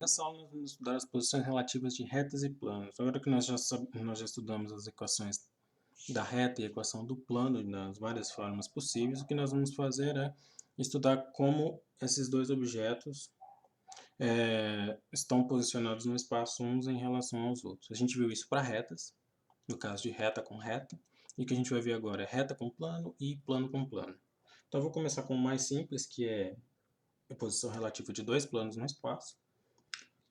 Nessa aula nós vamos estudar as posições relativas de retas e planos. Agora que nós já estudamos as equações da reta e a equação do plano nas várias formas possíveis, o que nós vamos fazer é estudar como esses dois objetos estão posicionados no espaço uns em relação aos outros. A gente viu isso para retas, no caso de reta com reta, e o que a gente vai ver agora é reta com plano e plano com plano. Então eu vou começar com o mais simples, que é a posição relativa de dois planos no espaço,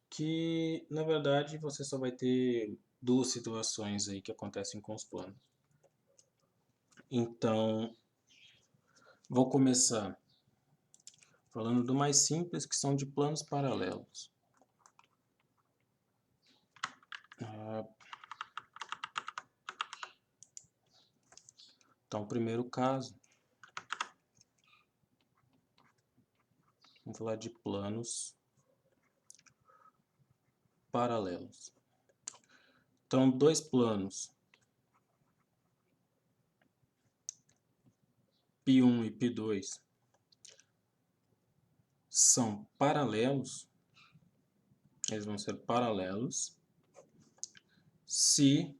que na verdade você só vai ter duas situações aí que acontecem com os planos. Então, vou começar falando do mais simples, que são de planos paralelos. Então, o primeiro caso, vamos falar de planos paralelos. Então, dois planos, π1 e π2, são paralelos, eles vão ser paralelos, se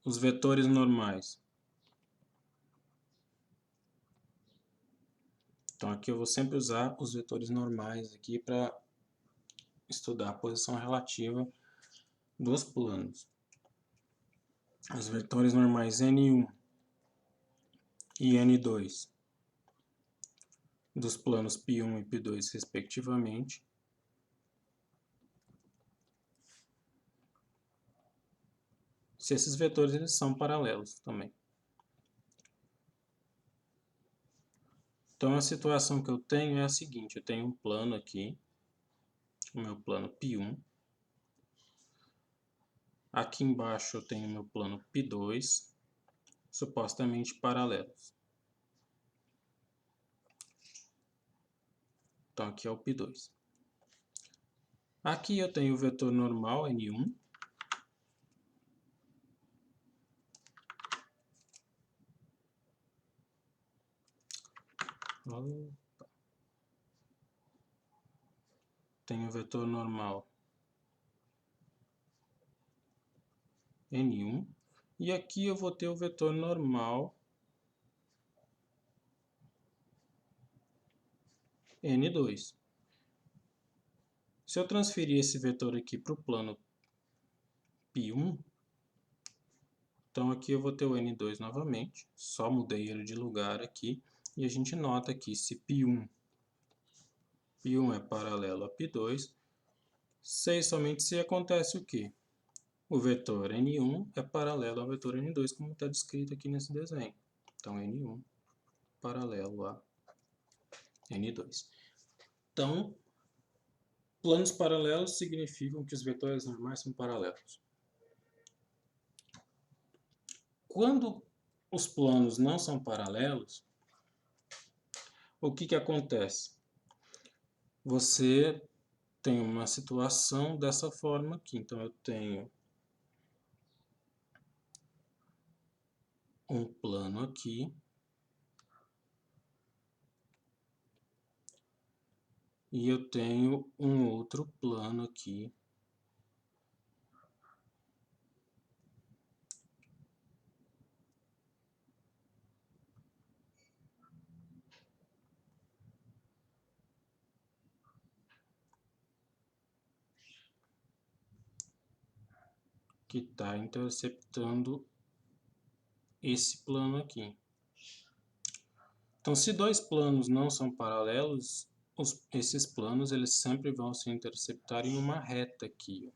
os vetores normais. Então, aqui eu vou sempre usar os vetores normais aqui para estudar a posição relativa dos planos. Os vetores normais N1 e N2 dos planos π1 e π2, respectivamente, se esses vetores eles são paralelos também. Então, a situação que eu tenho é a seguinte: eu tenho um plano aqui, o meu plano π1. Aqui embaixo eu tenho o meu plano π2, supostamente paralelos. Então, aqui é o π2. Aqui eu tenho o vetor normal, N1. Tenho o vetor normal N1. E aqui eu vou ter o vetor normal N2. Se eu transferir esse vetor aqui para o plano π1, então aqui eu vou ter o N2 novamente, só mudei ele de lugar aqui, e a gente nota aqui se π1 é paralelo a π2, sei somente se acontece o quê? O vetor N1 é paralelo ao vetor N2, como está descrito aqui nesse desenho. Então, N1 paralelo a N2. Então, planos paralelos significam que os vetores normais são paralelos. Quando os planos não são paralelos, o que acontece? Você tem uma situação dessa forma aqui. Então, eu tenho um plano aqui e eu tenho um outro plano aqui que está interceptando esse plano aqui. Então, se dois planos não são paralelos, esses planos eles sempre vão se interceptar em uma reta aqui.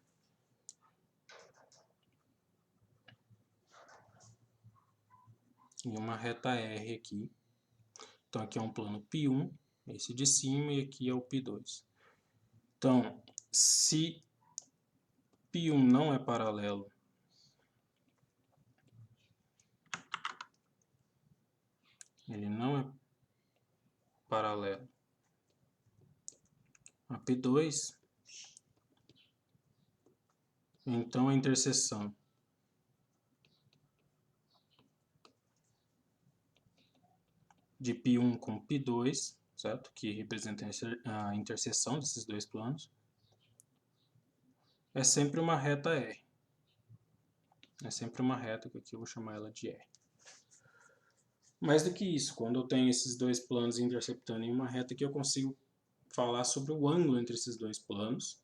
Em uma reta R aqui. Então, aqui é um plano π1, esse de cima, e aqui é o π2. Então, se π1 não é paralelo ele não é paralelo a π2, então a interseção de π1 com π2 certo? Que representa a interseção desses dois planos, é sempre uma reta R. É sempre uma reta, que aqui eu vou chamar ela de R. Mais do que isso, quando eu tenho esses dois planos interceptando em uma reta aqui, eu consigo falar sobre o ângulo entre esses dois planos.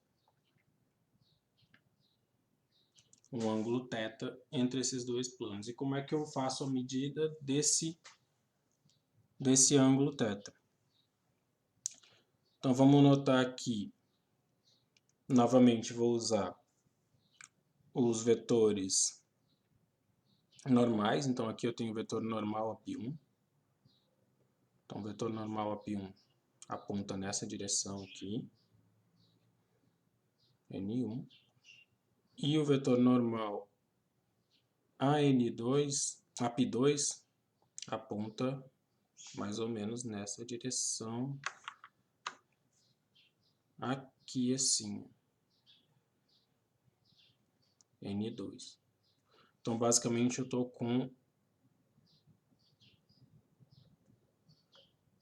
Um ângulo θ entre esses dois planos. E como é que eu faço a medida desse ângulo θ? Então vamos notar aqui, novamente vou usar os vetores normais. Então aqui eu tenho o vetor normal a π1. Então o vetor normal a π1 aponta nessa direção aqui, N1. E o vetor normal a N2, a π2, aponta mais ou menos nessa direção aqui assim, N2. Então basicamente eu estou com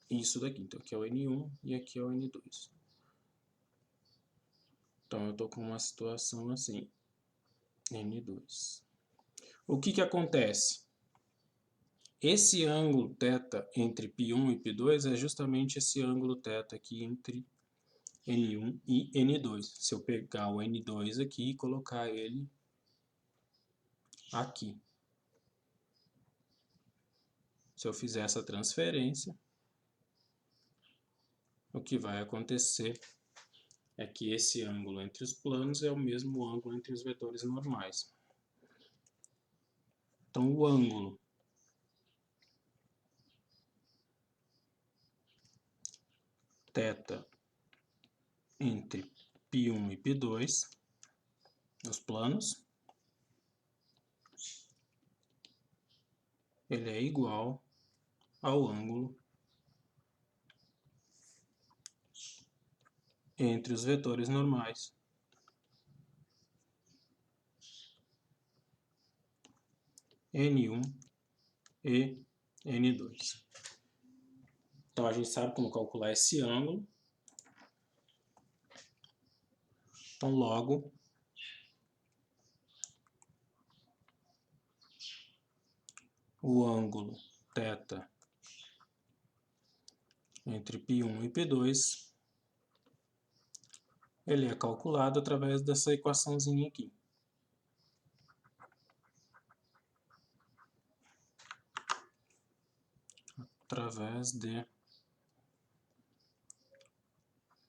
isso daqui. Então aqui é o N1 e aqui é o N2. Então eu estou com uma situação assim, N2. O que acontece? Esse ângulo θ entre π1 e π2 é justamente esse ângulo θ aqui entre N1 e N2. Se eu pegar o N2 aqui e colocar ele aqui. Se eu fizer essa transferência, o que vai acontecer é que esse ângulo entre os planos é o mesmo ângulo entre os vetores normais. Então o ângulo θ entre π1 e π2, os planos, ele é igual ao ângulo entre os vetores normais N1 e N2. Então a gente sabe como calcular esse ângulo. Então logo o ângulo θ entre π1 e π2, ele é calculado através dessa equaçãozinha aqui. Através de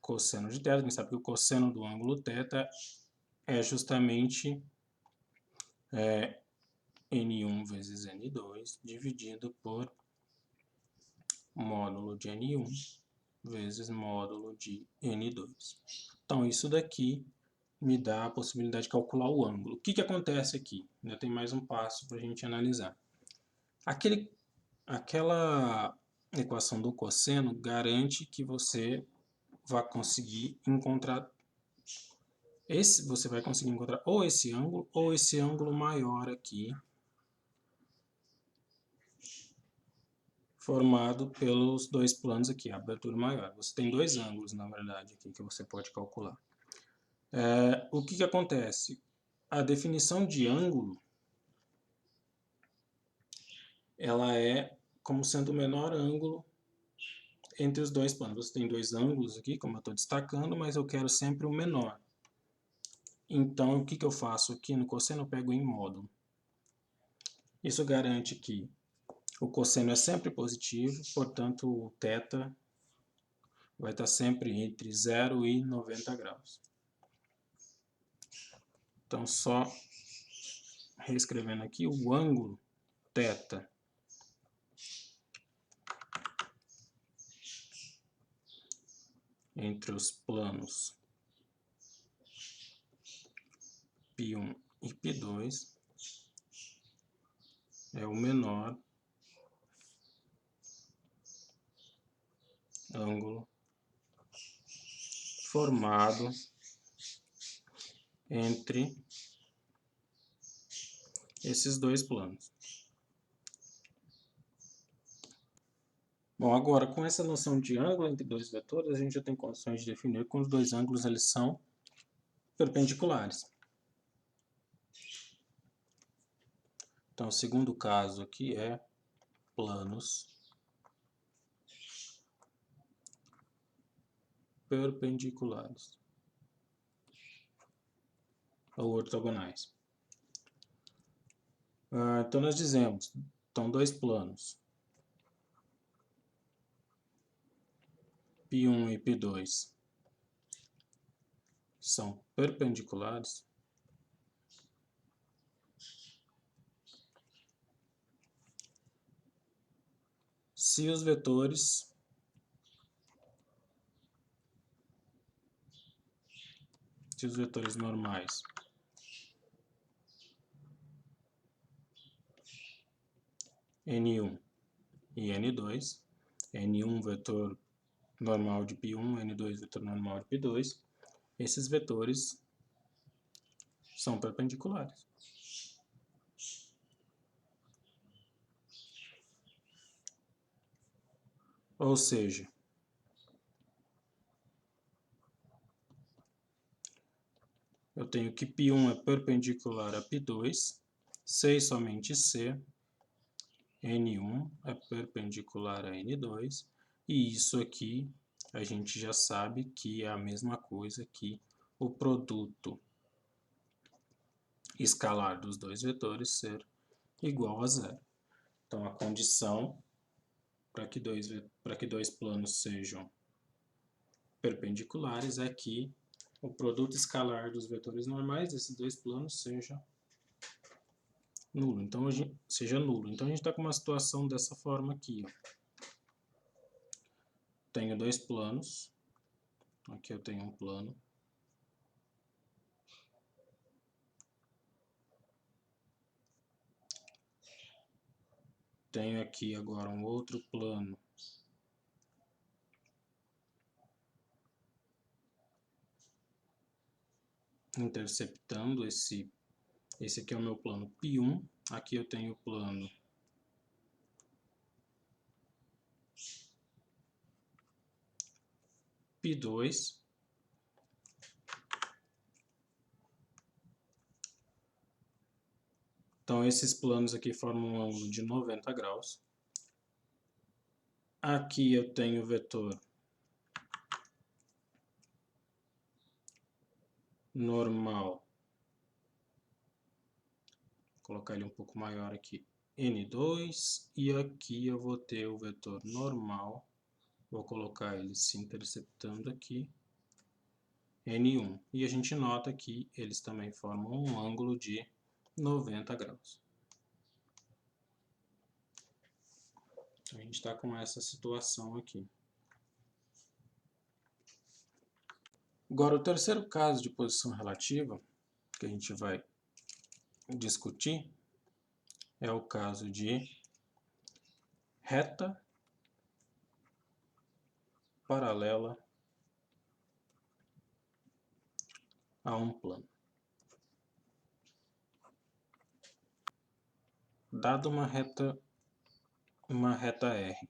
cosseno de θ. A gente sabe que o cosseno do ângulo θ é justamente N1 vezes N2 dividido por módulo de N1 vezes módulo de N2. Então isso daqui me dá a possibilidade de calcular o ângulo. O que acontece aqui? Ainda tem mais um passo para a gente analisar. Aquela equação do cosseno garante que você vai conseguir encontrar você vai conseguir encontrar ou esse ângulo maior aqui, formado pelos dois planos aqui, a abertura maior. Você tem dois ângulos, na verdade, aqui que você pode calcular. O que acontece? A definição de ângulo, ela é como sendo o menor ângulo entre os dois planos. Você tem dois ângulos aqui, como eu estou destacando, mas eu quero sempre o menor. Então, o que eu faço aqui no cosseno? Eu pego em módulo. Isso garante que o cosseno é sempre positivo, portanto, o θ vai estar sempre entre 0 e 90 graus. Então, só reescrevendo aqui, o ângulo θ entre os planos π1 e π2 é o menor ângulo formado entre esses dois planos. Bom, agora com essa noção de ângulo entre dois vetores, a gente já tem condições de definir que os dois ângulos eles são perpendiculares. Então, o segundo caso aqui é planos perpendiculares ou ortogonais. Então, nós dizemos, então, dois planos, π1 e π2, são perpendiculares se os vetores normais N1 e N2, N1 vetor normal de π1, N2 vetor normal de π2, esses vetores são perpendiculares. Ou seja, eu tenho que π1 é perpendicular a π2, sei somente C, N1 é perpendicular a N2, e isso aqui a gente já sabe que é a mesma coisa que o produto escalar dos dois vetores ser igual a zero. Então, a condição para que dois planos sejam perpendiculares é que o produto escalar dos vetores normais desses dois planos seja nulo. Então, a gente está com uma situação dessa forma aqui. Ó. Tenho dois planos. Aqui eu tenho um plano. Tenho aqui agora um outro plano. Interceptando esse aqui é o meu plano π1. Aqui eu tenho o plano π2. Então, esses planos aqui formam um ângulo de 90 graus. Aqui eu tenho o vetor normal. Vou colocar ele um pouco maior aqui, N2. E aqui eu vou ter o vetor normal. Vou colocar ele se interceptando aqui, N1. E a gente nota que eles também formam um ângulo de 90 graus. Então, a gente está com essa situação aqui. Agora, o terceiro caso de posição relativa que a gente vai discutir é o caso de reta paralela a um plano. Dado uma reta R.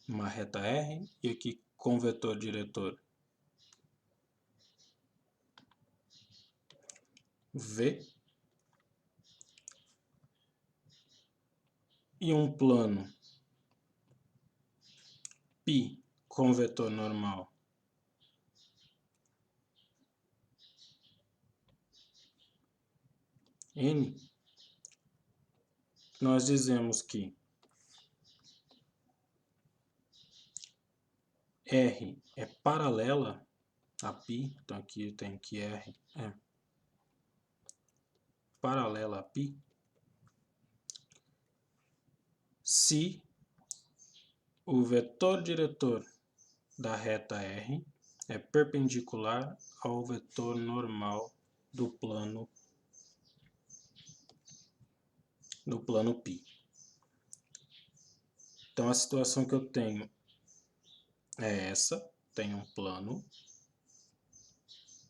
Uma reta R e aqui com vetor diretor V e um plano π com vetor normal N, nós dizemos que R é paralela a π, então aqui eu tenho que R é paralela a π, se o vetor diretor da reta R é perpendicular ao vetor normal do plano π. Então, a situação que eu tenho é essa. Tenho um plano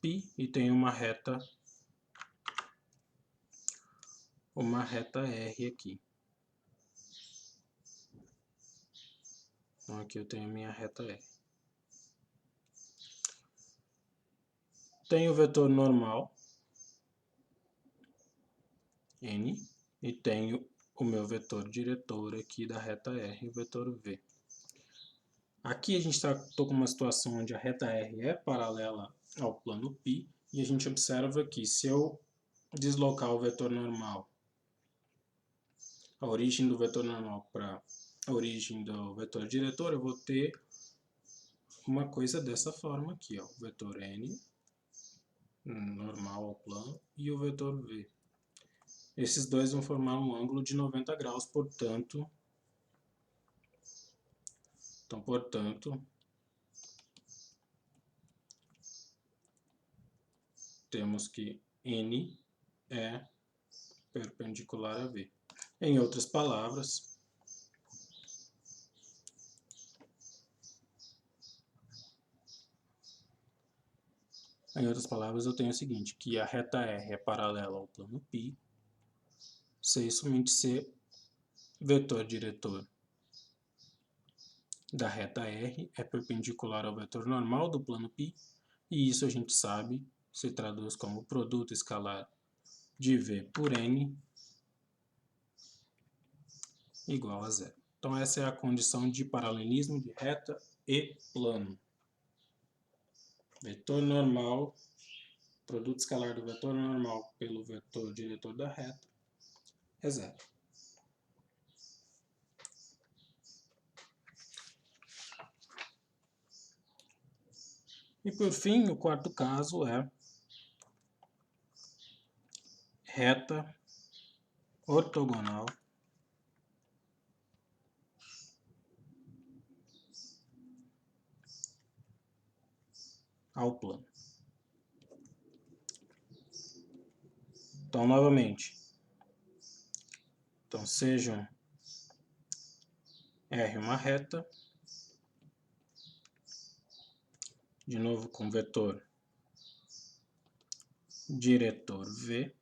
π e tenho uma reta R aqui. Então aqui eu tenho a minha reta R. Tenho o vetor normal, N, e tenho o meu vetor diretor aqui da reta R, o vetor V. Aqui a gente estou com uma situação onde a reta R é paralela ao plano π, e a gente observa que se eu deslocar o vetor normal, a origem do vetor normal para a origem do vetor diretor, eu vou ter uma coisa dessa forma aqui, ó, o vetor N, normal ao plano, e o vetor V. Esses dois vão formar um ângulo de 90 graus, portanto, temos que N é perpendicular a V. Em outras palavras, eu tenho o seguinte, que a reta R é paralela ao plano π, C somente C, vetor diretor da reta R é perpendicular ao vetor normal do plano π, e isso a gente sabe, se traduz como produto escalar de V por N igual a zero. Então essa é a condição de paralelismo de reta e plano. Vetor normal, produto escalar do vetor normal pelo vetor diretor da reta é zero. E por fim, o quarto caso é reta ortogonal ao plano. Então, novamente, sejam R uma reta, de novo com vetor diretor V,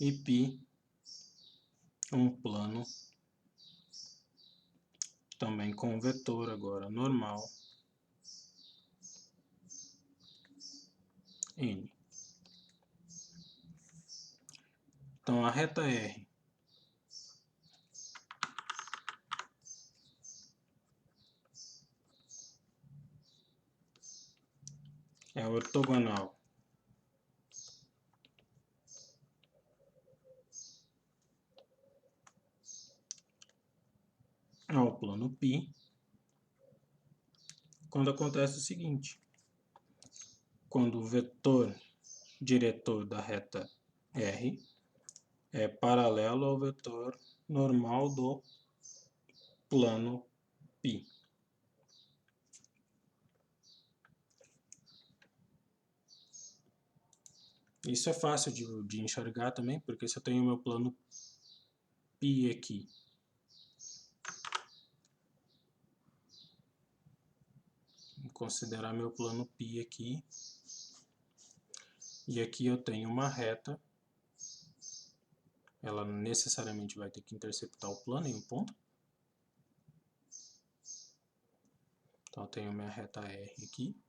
e π um plano, também com vetor agora normal, N. Então a reta R é ortogonal ao plano π, quando acontece o seguinte, quando o vetor diretor da reta R é paralelo ao vetor normal do plano π. Isso é fácil de enxergar também, porque se eu tenho o meu plano π aqui, vou considerar meu plano π aqui, e aqui eu tenho uma reta, ela necessariamente vai ter que interceptar o plano em um ponto. Então eu tenho minha reta R aqui.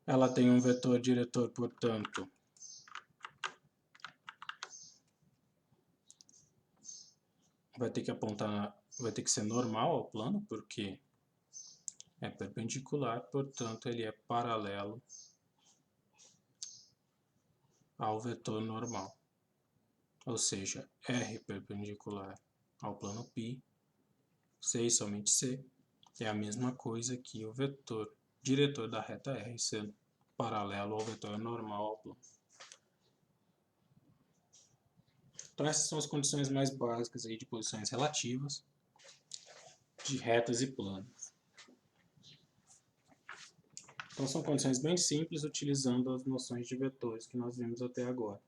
Ela tem um vetor diretor, portanto, vai ter que apontar, vai ter que ser normal ao plano, porque é perpendicular, portanto ele é paralelo ao vetor normal. Ou seja, R perpendicular ao plano π, C e somente C, é a mesma coisa que o vetor diretor da reta R sendo paralelo ao vetor normal ao plano. Então essas são as condições mais básicas aí de posições relativas de retas e planos. Então são condições bem simples utilizando as noções de vetores que nós vimos até agora.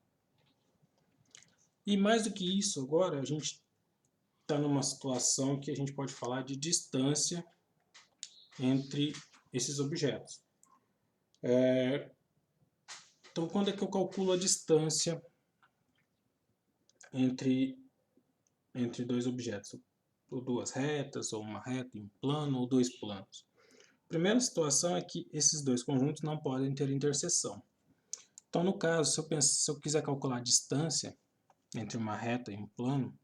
E mais do que isso, agora a gente está numa situação que a gente pode falar de distância entre esses objetos. Então quando é que eu calculo a distância entre entre dois objetos, ou duas retas, ou uma reta e um plano, ou dois planos. A primeira situação é que esses dois conjuntos não podem ter interseção. Então, no caso, se eu quiser calcular a distância entre uma reta e um plano,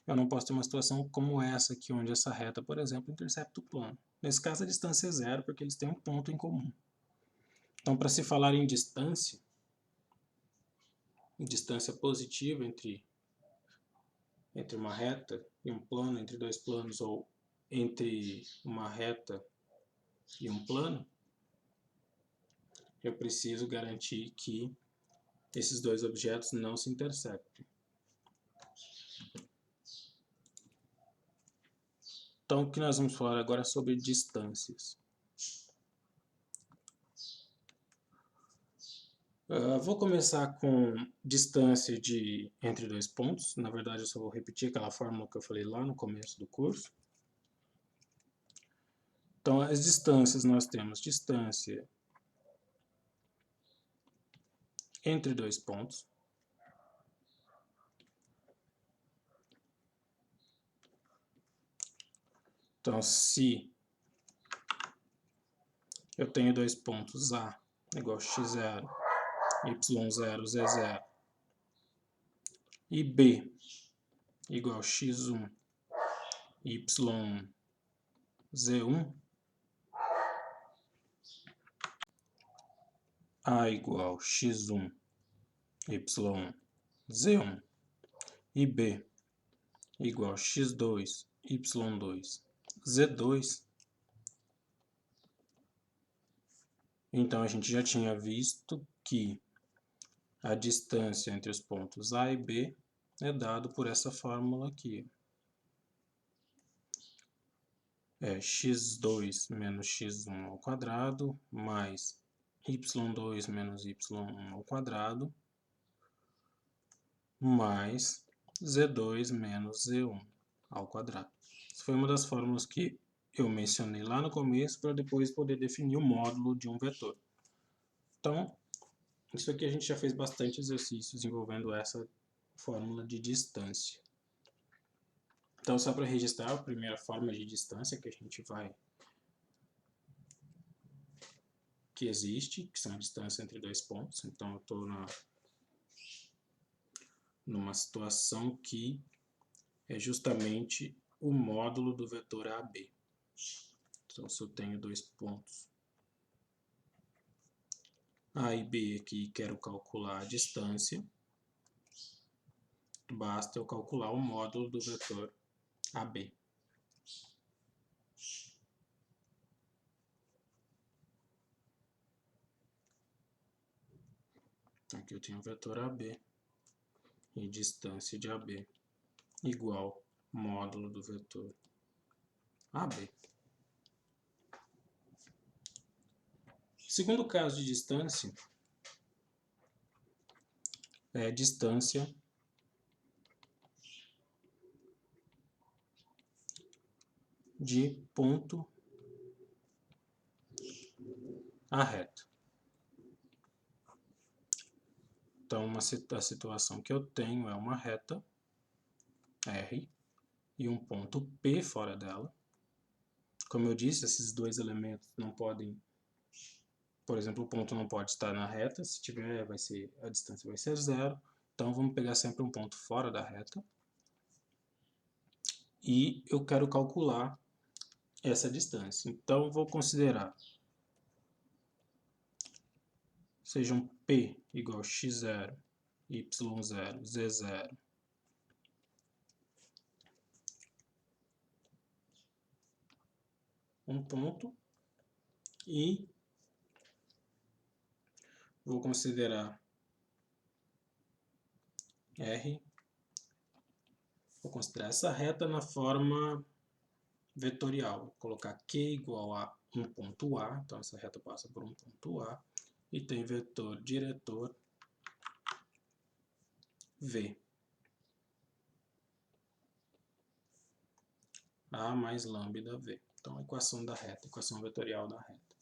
eu não posso ter uma situação como essa aqui, onde essa reta, por exemplo, intercepta o plano. Nesse caso, a distância é zero, porque eles têm um ponto em comum. Então, para se falar em distância positiva entre uma reta e um plano, entre dois planos, ou entre uma reta e um plano, eu preciso garantir que esses dois objetos não se interceptem. Então, o que nós vamos falar agora é sobre distâncias. Vou começar com distância entre dois pontos. Na verdade, eu só vou repetir aquela fórmula que eu falei lá no começo do curso. Então, as distâncias, nós temos distância entre dois pontos. Então, se eu tenho dois pontos A igual a x0, y0, z0, e B igual a x1, y1, z1, A igual a x1, y1, z1, e B igual a x2, y2, z2, então a gente já tinha visto que a distância entre os pontos A e B é dado por essa fórmula aqui. É x2 menos x1 ao quadrado, mais y2 menos y1 ao quadrado, mais z2 menos z1 ao quadrado. Essa foi uma das fórmulas que eu mencionei lá no começo para depois poder definir o módulo de um vetor. Então, isso aqui a gente já fez bastante exercícios envolvendo essa fórmula de distância. Então, só para registrar a primeira fórmula de distância que a gente que existe, que são a distância entre dois pontos. Então, eu estou numa situação que é justamente o módulo do vetor AB. Então, se eu tenho dois pontos A e B aqui e quero calcular a distância, basta eu calcular o módulo do vetor AB. Aqui eu tenho o vetor AB e distância de AB igual módulo do vetor AB. Segundo caso de distância é distância de ponto a reta. Então, a situação que eu tenho é uma reta R e um ponto P fora dela. Como eu disse, esses dois elementos não podem, por exemplo, o ponto não pode estar na reta, se tiver, a distância vai ser zero. Então, vamos pegar sempre um ponto fora da reta. E eu quero calcular essa distância. Então, vou considerar sejam P igual a x0, y0, z0, um ponto, e vou considerar R, vou considerar essa reta na forma vetorial, vou colocar Q igual a um ponto A, então essa reta passa por um ponto A, e tem vetor diretor V. A mais lambda V. Então, a equação da reta, equação vetorial da reta.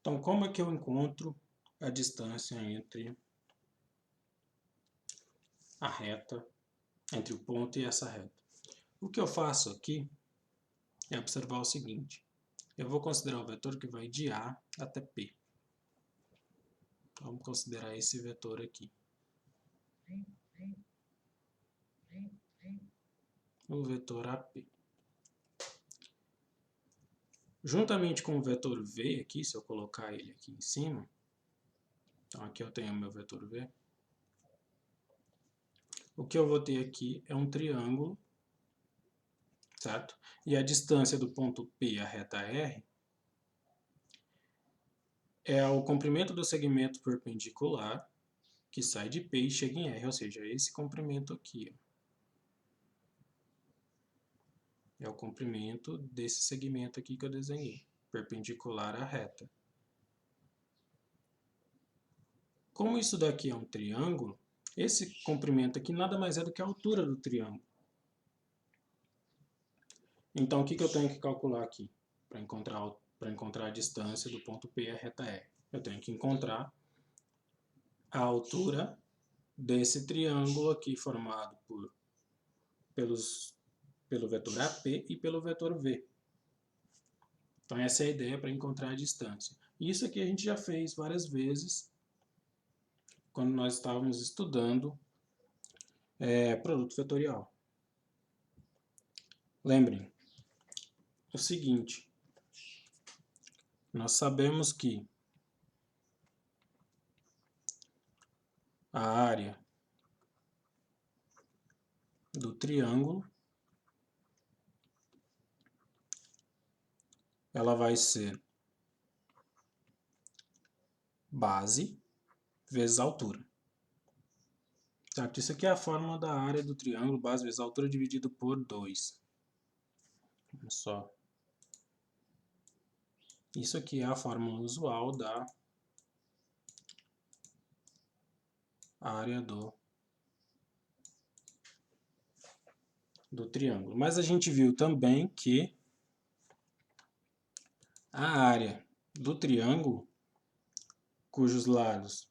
Então, como é que eu encontro a distância entre a reta, entre o ponto e essa reta? O que eu faço aqui é observar o seguinte. Eu vou considerar o vetor que vai de A até P. Vamos considerar esse vetor aqui. O vetor AP. Juntamente com o vetor V aqui, se eu colocar ele aqui em cima, então aqui eu tenho o meu vetor V. O que eu vou ter aqui é um triângulo, certo? E a distância do ponto P à reta R é o comprimento do segmento perpendicular que sai de P e chega em R, ou seja, esse comprimento aqui. Ó. É o comprimento desse segmento aqui que eu desenhei, perpendicular à reta. Como isso daqui é um triângulo, esse comprimento aqui nada mais é do que a altura do triângulo. Então, o que eu tenho que calcular aqui para encontrar a distância do ponto P à reta R? Eu tenho que encontrar a altura desse triângulo aqui formado pelo vetor AP e pelo vetor V. Então, essa é a ideia para encontrar a distância. Isso aqui a gente já fez várias vezes quando nós estávamos estudando produto vetorial. Lembrem o seguinte, nós sabemos que a área do triângulo ela vai ser base vezes altura. Certo? Isso aqui é a fórmula da área do triângulo, base vezes altura dividido por 2. Vamos só. Isso aqui é a fórmula usual da área do triângulo. Mas a gente viu também que a área do triângulo, cujos lados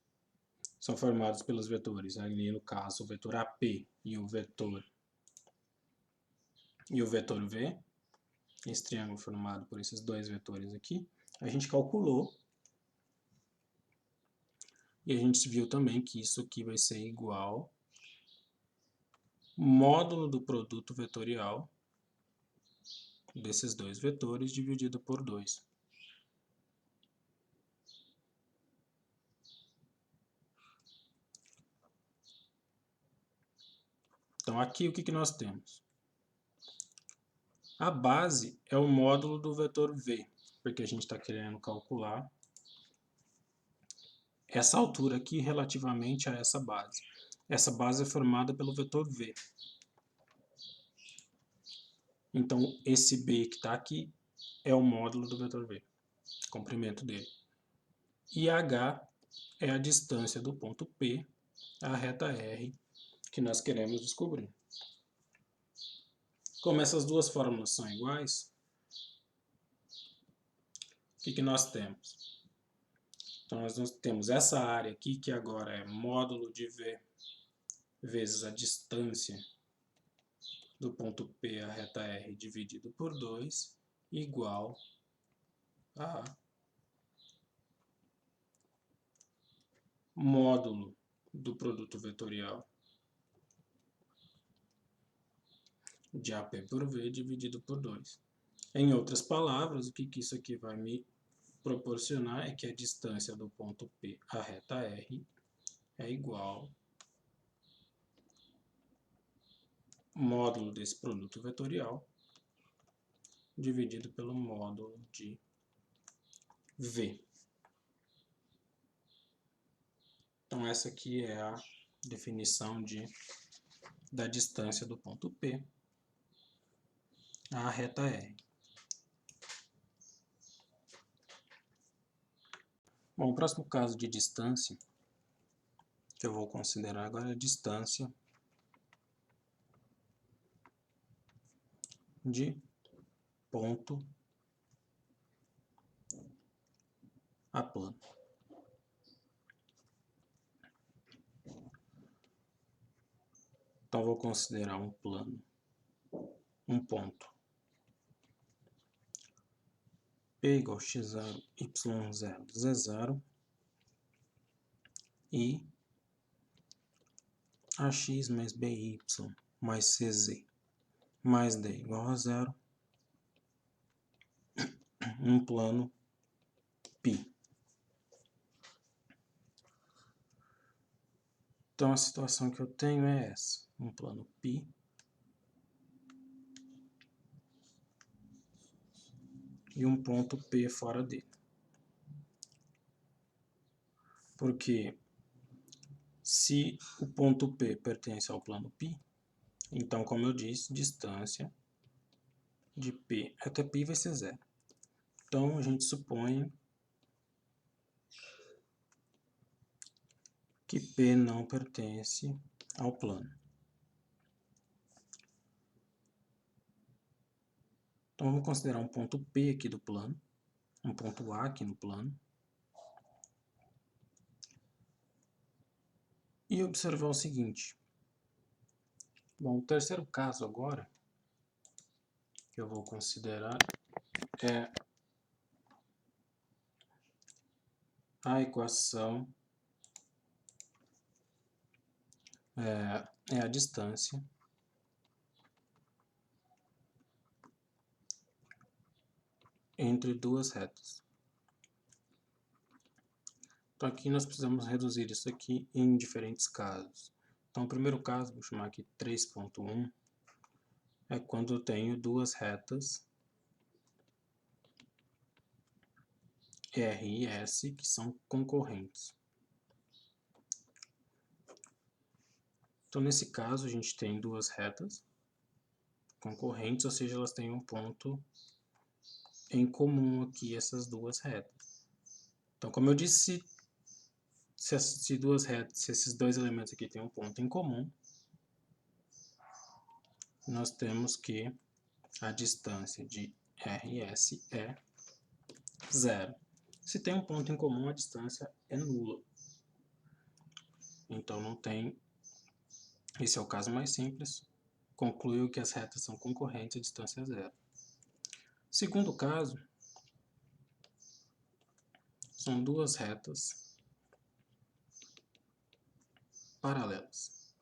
são formados pelos vetores, ali no caso o vetor AP e o vetor V, esse triângulo formado por esses dois vetores aqui, a gente calculou e a gente viu também que isso aqui vai ser igual módulo do produto vetorial desses dois vetores dividido por 2. Então aqui o que nós temos? A base é o módulo do vetor V, porque a gente está querendo calcular essa altura aqui relativamente a essa base. Essa base é formada pelo vetor V. Então esse B que está aqui é o módulo do vetor V, comprimento dele. E H é a distância do ponto P à reta R que nós queremos descobrir. Como essas duas fórmulas são iguais, o que nós temos? Então nós temos essa área aqui, que agora é módulo de V vezes a distância do ponto P à reta R dividido por 2, igual a módulo do produto vetorial de AP por V dividido por 2. Em outras palavras, o que isso aqui vai me proporcionar é que a distância do ponto P à reta R é igual módulo desse produto vetorial dividido pelo módulo de V. Então essa aqui é a definição da distância do ponto P à reta R. Bom, o próximo caso de distância que eu vou considerar agora é a distância de ponto a plano. Então, eu vou considerar um plano um ponto P igual a x0, y0, z0 e ax mais by mais cz mais d igual a 0, um plano π. Então a situação que eu tenho é essa, um plano π e um ponto P fora dele. Porque se o ponto P pertence ao plano π, então, como eu disse, distância de P até π vai ser 0. Então, a gente supõe que P não pertence ao plano. Então, vamos considerar um ponto P aqui do plano, um ponto A aqui no plano, e observar o seguinte. Bom, o terceiro caso agora, que eu vou considerar, é a equação, é a distância entre duas retas. Então aqui nós precisamos reduzir isso aqui em diferentes casos. Então o primeiro caso, vou chamar aqui 3.1, é quando eu tenho duas retas R e S que são concorrentes. Então nesse caso a gente tem duas retas concorrentes, ou seja, elas têm um ponto em comum aqui, essas duas retas. Então como eu disse, se esses dois elementos aqui têm um ponto em comum, nós temos que a distância de RS é 0. Se tem um ponto em comum, a distância é nula. Então não tem, esse é o caso mais simples, concluiu que as retas são concorrentes, a distância é 0. Segundo caso, são duas retas paralelas.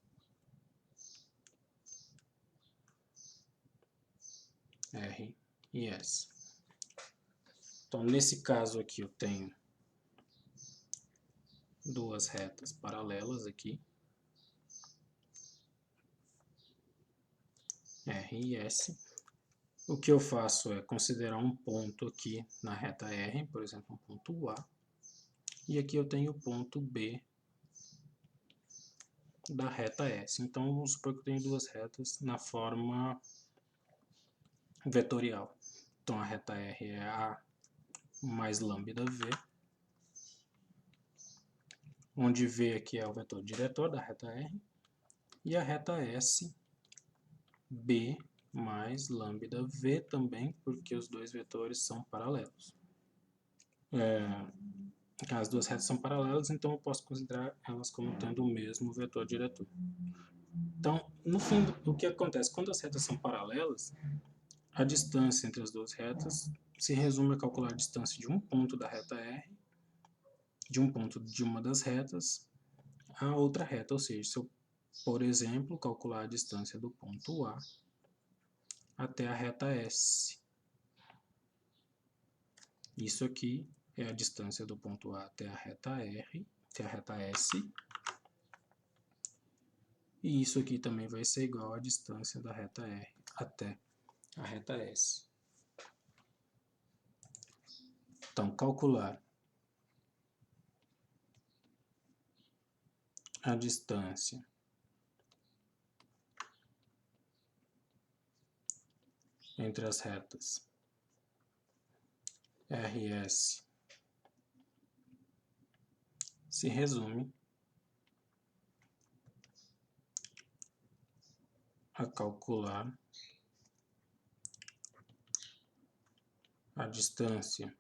R e S. Então, nesse caso aqui, eu tenho duas retas paralelas aqui, R e S. O que eu faço é considerar um ponto aqui na reta R, por exemplo, um ponto A, e aqui eu tenho o ponto B da reta S. Então, vamos supor que eu tenho duas retas na forma vetorial. Então, a reta R é A mais lambda V, onde V aqui é o vetor diretor da reta R, e a reta S, B mais lambda V também, porque os dois vetores são paralelos. As duas retas são paralelas, então eu posso considerar elas como tendo o mesmo vetor diretor. Então, no fim, o que acontece? Quando as retas são paralelas, a distância entre as duas retas se resume a calcular a distância de um ponto da reta R, de um ponto de uma das retas, a outra reta. Ou seja, se eu, por exemplo, calcular a distância do ponto A até a reta S. Isso aqui é a distância do ponto A até a reta R, até a reta S. E isso aqui também vai ser igual à distância da reta R até a reta S. Então, calcular a distância entre as retas RS se resume a calcular a distância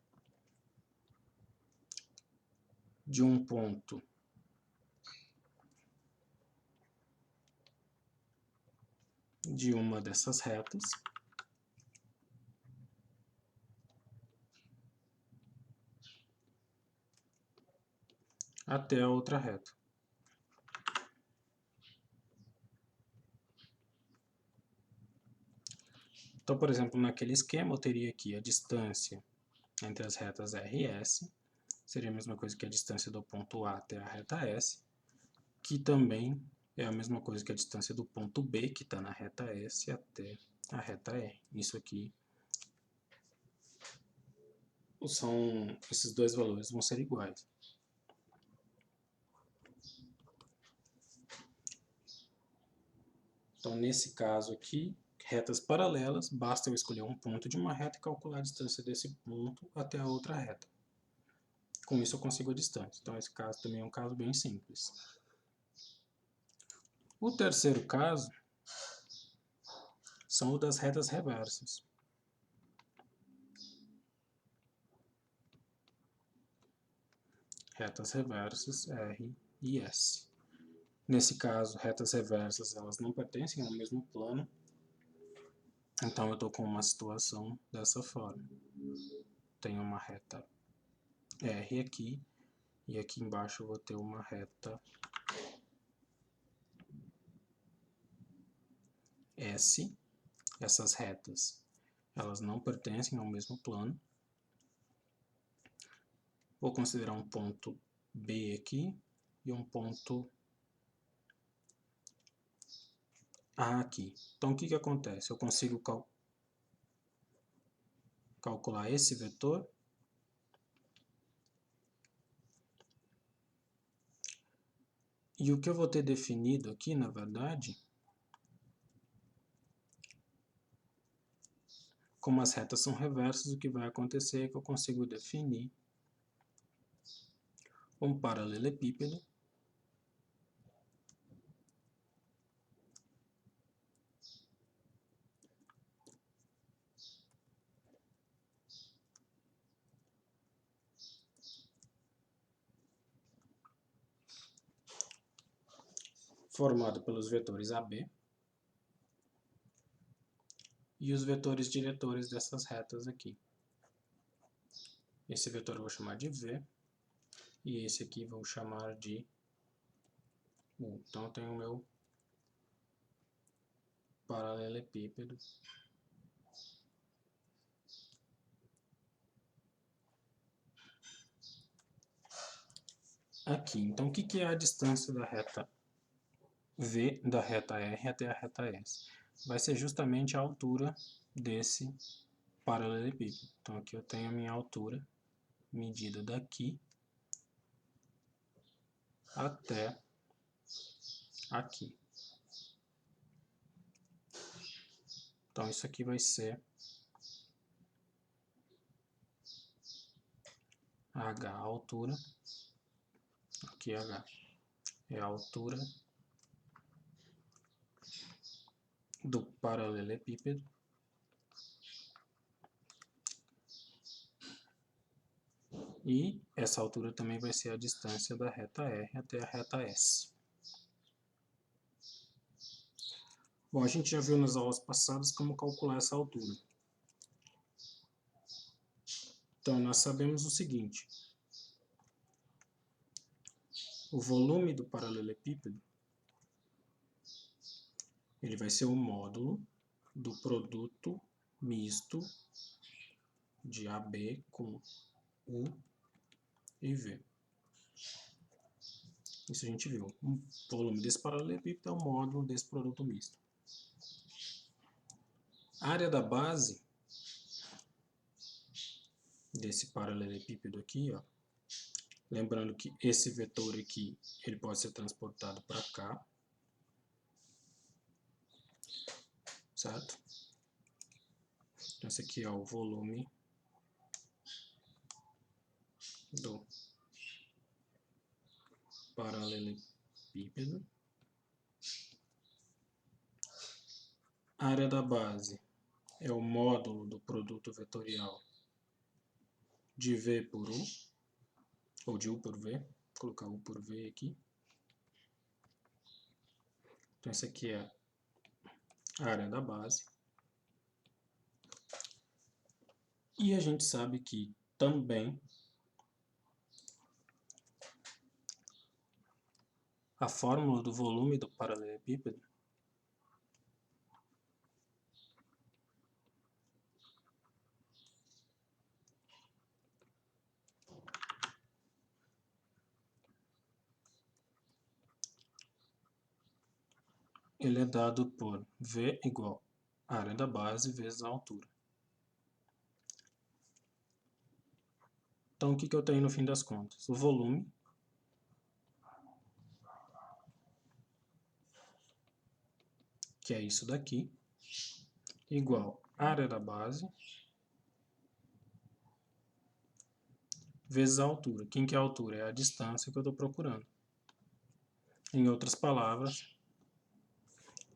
de um ponto de uma dessas retas até a outra reta. Então, por exemplo, naquele esquema eu teria aqui a distância entre as retas R e S, seria a mesma coisa que a distância do ponto A até a reta S, que também é a mesma coisa que a distância do ponto B, que está na reta S, até a reta R. Isso aqui, esses dois valores vão ser iguais. Então, nesse caso aqui, retas paralelas, basta eu escolher um ponto de uma reta e calcular a distância desse ponto até a outra reta. Com isso eu consigo a distância. Então, esse caso também é um caso bem simples. O terceiro caso são o das retas reversas. Retas reversas R e S. Nesse caso, retas reversas elas não pertencem ao mesmo plano, então eu estou com uma situação dessa forma. Tenho uma reta R aqui, e aqui embaixo eu vou ter uma reta S. Essas retas elas não pertencem ao mesmo plano. Vou considerar um ponto B aqui e um ponto A aqui. Então, o que acontece? Eu consigo calcular esse vetor e o que eu vou ter definido aqui, na verdade, como as retas são reversas, o que vai acontecer é que eu consigo definir um paralelepípedo formado pelos vetores AB e os vetores diretores dessas retas aqui. Esse vetor eu vou chamar de V e esse aqui vou chamar de U. Então eu tenho o meu paralelepípedo aqui. Então o que é a distância da reta V, da reta R até a reta S? Vai ser justamente a altura desse paralelepípedo. Então aqui eu tenho a minha altura medida daqui até aqui. Então isso aqui vai ser H, a altura, aqui H é a altura do paralelepípedo e essa altura também vai ser a distância da reta R até a reta S. Bom, a gente já viu nas aulas passadas como calcular essa altura. Então, nós sabemos o seguinte: o volume do paralelepípedo ele vai ser o módulo do produto misto de AB com U e V. Isso a gente viu. O volume desse paralelepípedo é o módulo desse produto misto. A área da base desse paralelepípedo aqui, ó, lembrando que esse vetor aqui ele pode ser transportado para cá, certo? Então esse aqui é o volume do paralelepípedo. A área da base é o módulo do produto vetorial de V por U, ou de U por V, vou colocar U por V aqui. Então essa aqui é a área da base. E a gente sabe que também a fórmula do volume do paralelepípedo, ele é dado por V igual a área da base vezes a altura. Então, o que eu tenho no fim das contas? O volume que é isso daqui, igual a área da base vezes a altura. Quem que é a altura? É a distância que eu estou procurando. Em outras palavras,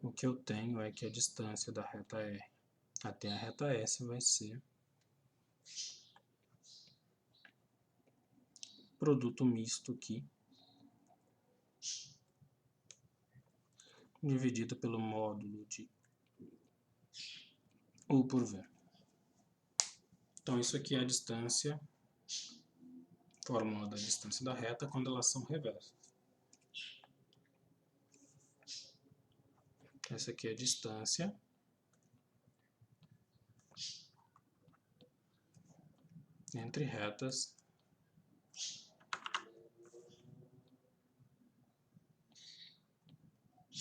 o que eu tenho é que a distância da reta R até a reta S vai ser produto misto aqui, dividido pelo módulo de U por V. Então, isso aqui é a distância, fórmula da distância da reta quando elas são reversas. Essa aqui é a distância entre retas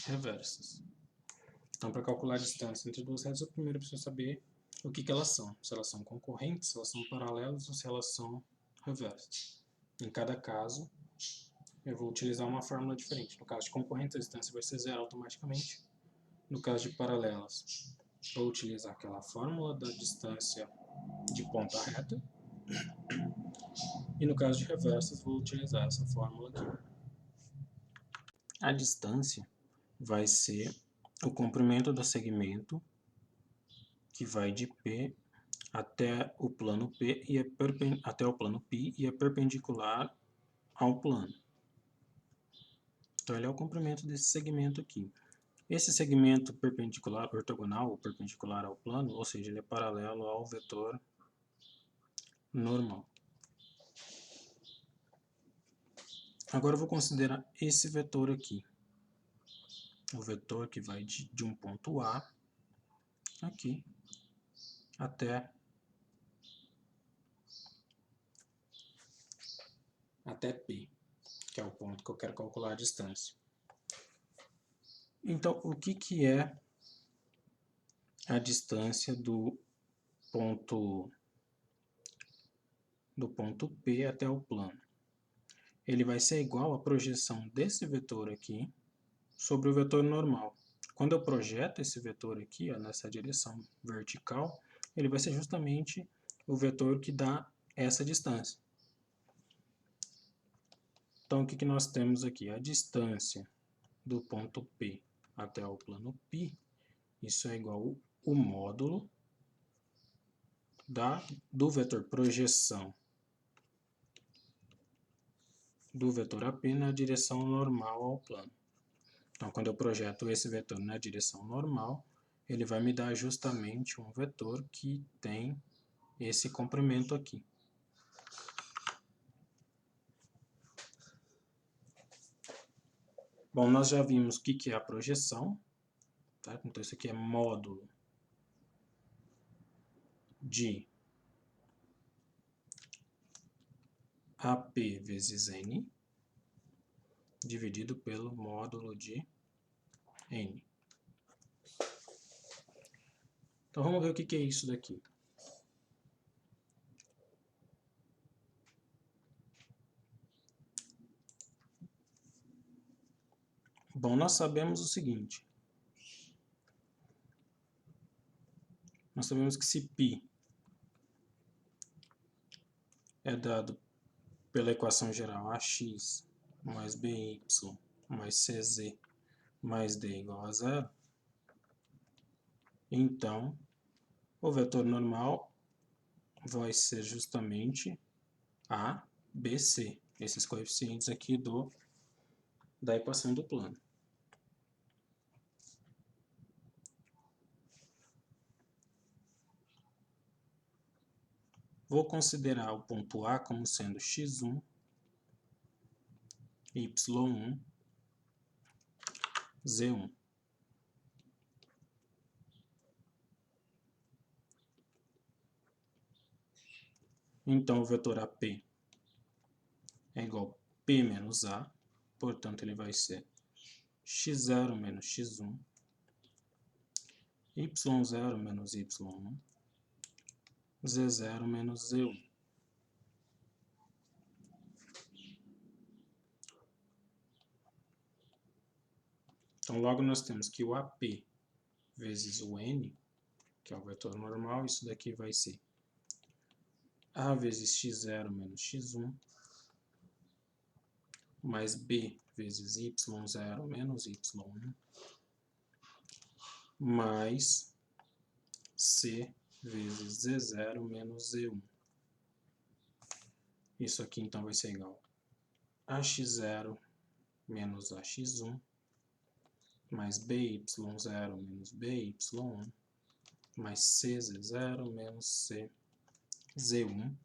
reversas. Então, para calcular a distância entre duas retas, eu primeiro preciso saber o que elas são. Se elas são concorrentes, se elas são paralelas ou se elas são reversas. Em cada caso, eu vou utilizar uma fórmula diferente. No caso de concorrentes, a distância vai ser zero automaticamente. No caso de paralelas, vou utilizar aquela fórmula da distância de ponta reta. E no caso de reversas, vou utilizar essa fórmula aqui. A distância vai ser o comprimento do segmento que vai de P até o plano P e até o plano π e é perpendicular ao plano. Então ele é o comprimento desse segmento aqui. Esse segmento perpendicular, ortogonal ou perpendicular ao plano, ou seja, ele é paralelo ao vetor normal. Agora eu vou considerar esse vetor aqui. O vetor que vai de um ponto A aqui até P, que é o ponto que eu quero calcular a distância. Então, o que é a distância do ponto P até o plano? Ele vai ser igual à projeção desse vetor aqui sobre o vetor normal. Quando eu projeto esse vetor aqui, ó, nessa direção vertical, ele vai ser justamente o vetor que dá essa distância. Então, o que nós temos aqui? A distância do ponto P até o plano π, isso é igual ao módulo do vetor projeção do vetor AP na direção normal ao plano. Então, quando eu projeto esse vetor na direção normal, ele vai me dar justamente um vetor que tem esse comprimento aqui. Bom, nós já vimos o que é a projeção, tá? Então isso aqui é módulo de AP vezes N, dividido pelo módulo de N. Então vamos ver o que é isso daqui. Bom, nós sabemos o seguinte. Nós sabemos que se π é dado pela equação geral ax mais by mais cz mais d igual a zero, então o vetor normal vai ser justamente a, b, c, esses coeficientes aqui da equação do plano. Vou considerar o ponto A como sendo x1, y1 Z1. Então, o vetor AP é igual a P menos A, portanto, ele vai ser x0 menos x1, y0 menos y1, z0 menos z1. Então, logo nós temos que o AP vezes o N, que é o vetor normal, isso daqui vai ser A vezes x0 menos x1, mais B vezes y0 menos y1, mais C vezes z0 menos z1. Isso aqui então vai ser igual a x0 menos ax1, mais by0 menos by1, mais cz0 menos cz1.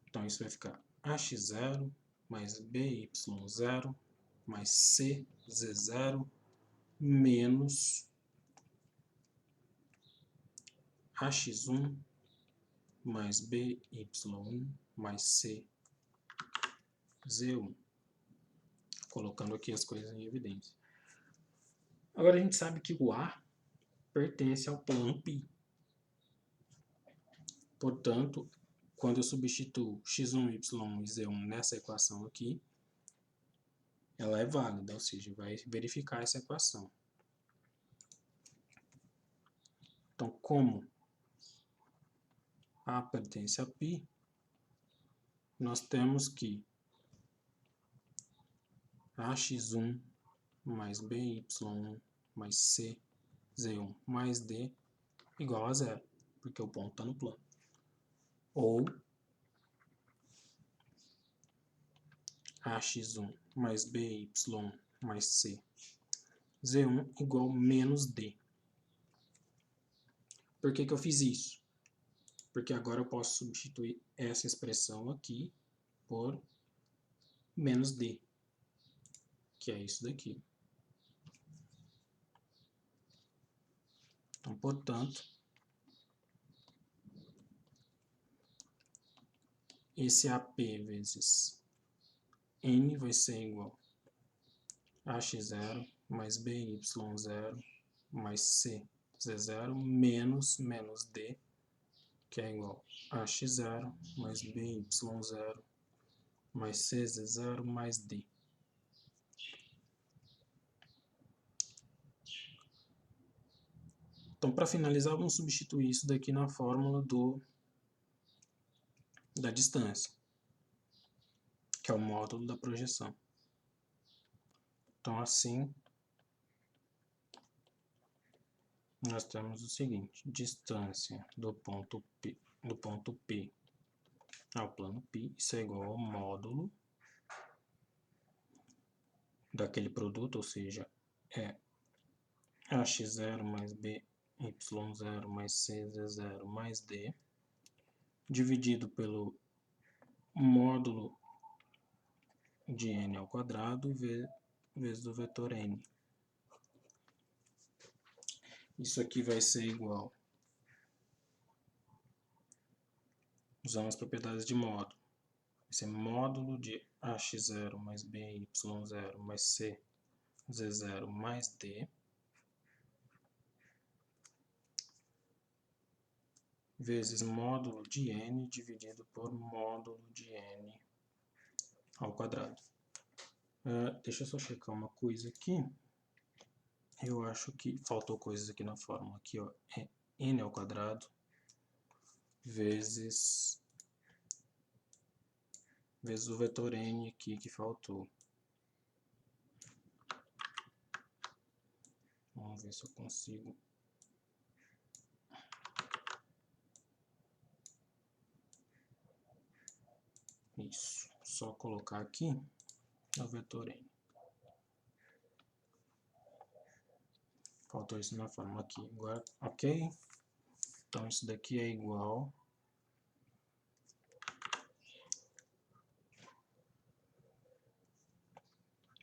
Então isso vai ficar ax0 mais by0 mais cz0 menos ax1 mais by1 mais cz1. Colocando aqui as coisas em evidência. Agora a gente sabe que o A pertence ao plano π. Portanto, quando eu substituo x1, y1 e z1 nessa equação aqui, ela é válida, ou seja, vai verificar essa equação. Então, como A pertence a π, nós temos que ax1 mais by1 mais cz1 mais d igual a zero, porque o ponto está no plano. Ou ax1 mais by mais cz1 igual a menos d. Por que eu fiz isso? Porque agora eu posso substituir essa expressão aqui por menos d, que é isso daqui. Então, portanto, esse AP vezes N vai ser igual a ax0 mais by0 mais cz0 menos d, que é igual a ax0 mais by0 mais cz0 mais d. Então, para finalizar, vamos substituir isso daqui na fórmula da distância, que é o módulo da projeção. Então, assim, nós temos o seguinte: distância do ponto P ao plano π, isso é igual ao módulo daquele produto, ou seja, é ax0 mais by0 mais cz0 mais d, dividido pelo módulo de n ao quadrado vezes o vetor n. Isso aqui vai ser igual, usando as propriedades de módulo, vai ser módulo de ax0 mais by0 mais cz0 mais d, vezes módulo de n dividido por módulo de n ao quadrado. Deixa eu só checar uma coisa aqui. Eu acho que faltou coisas aqui na fórmula. Aqui, ó, é n ao quadrado vezes o vetor n aqui que faltou. Vamos ver se eu consigo. Isso, só colocar aqui o vetor n. Faltou isso na fórmula aqui. Agora, ok? Então, isso daqui é igual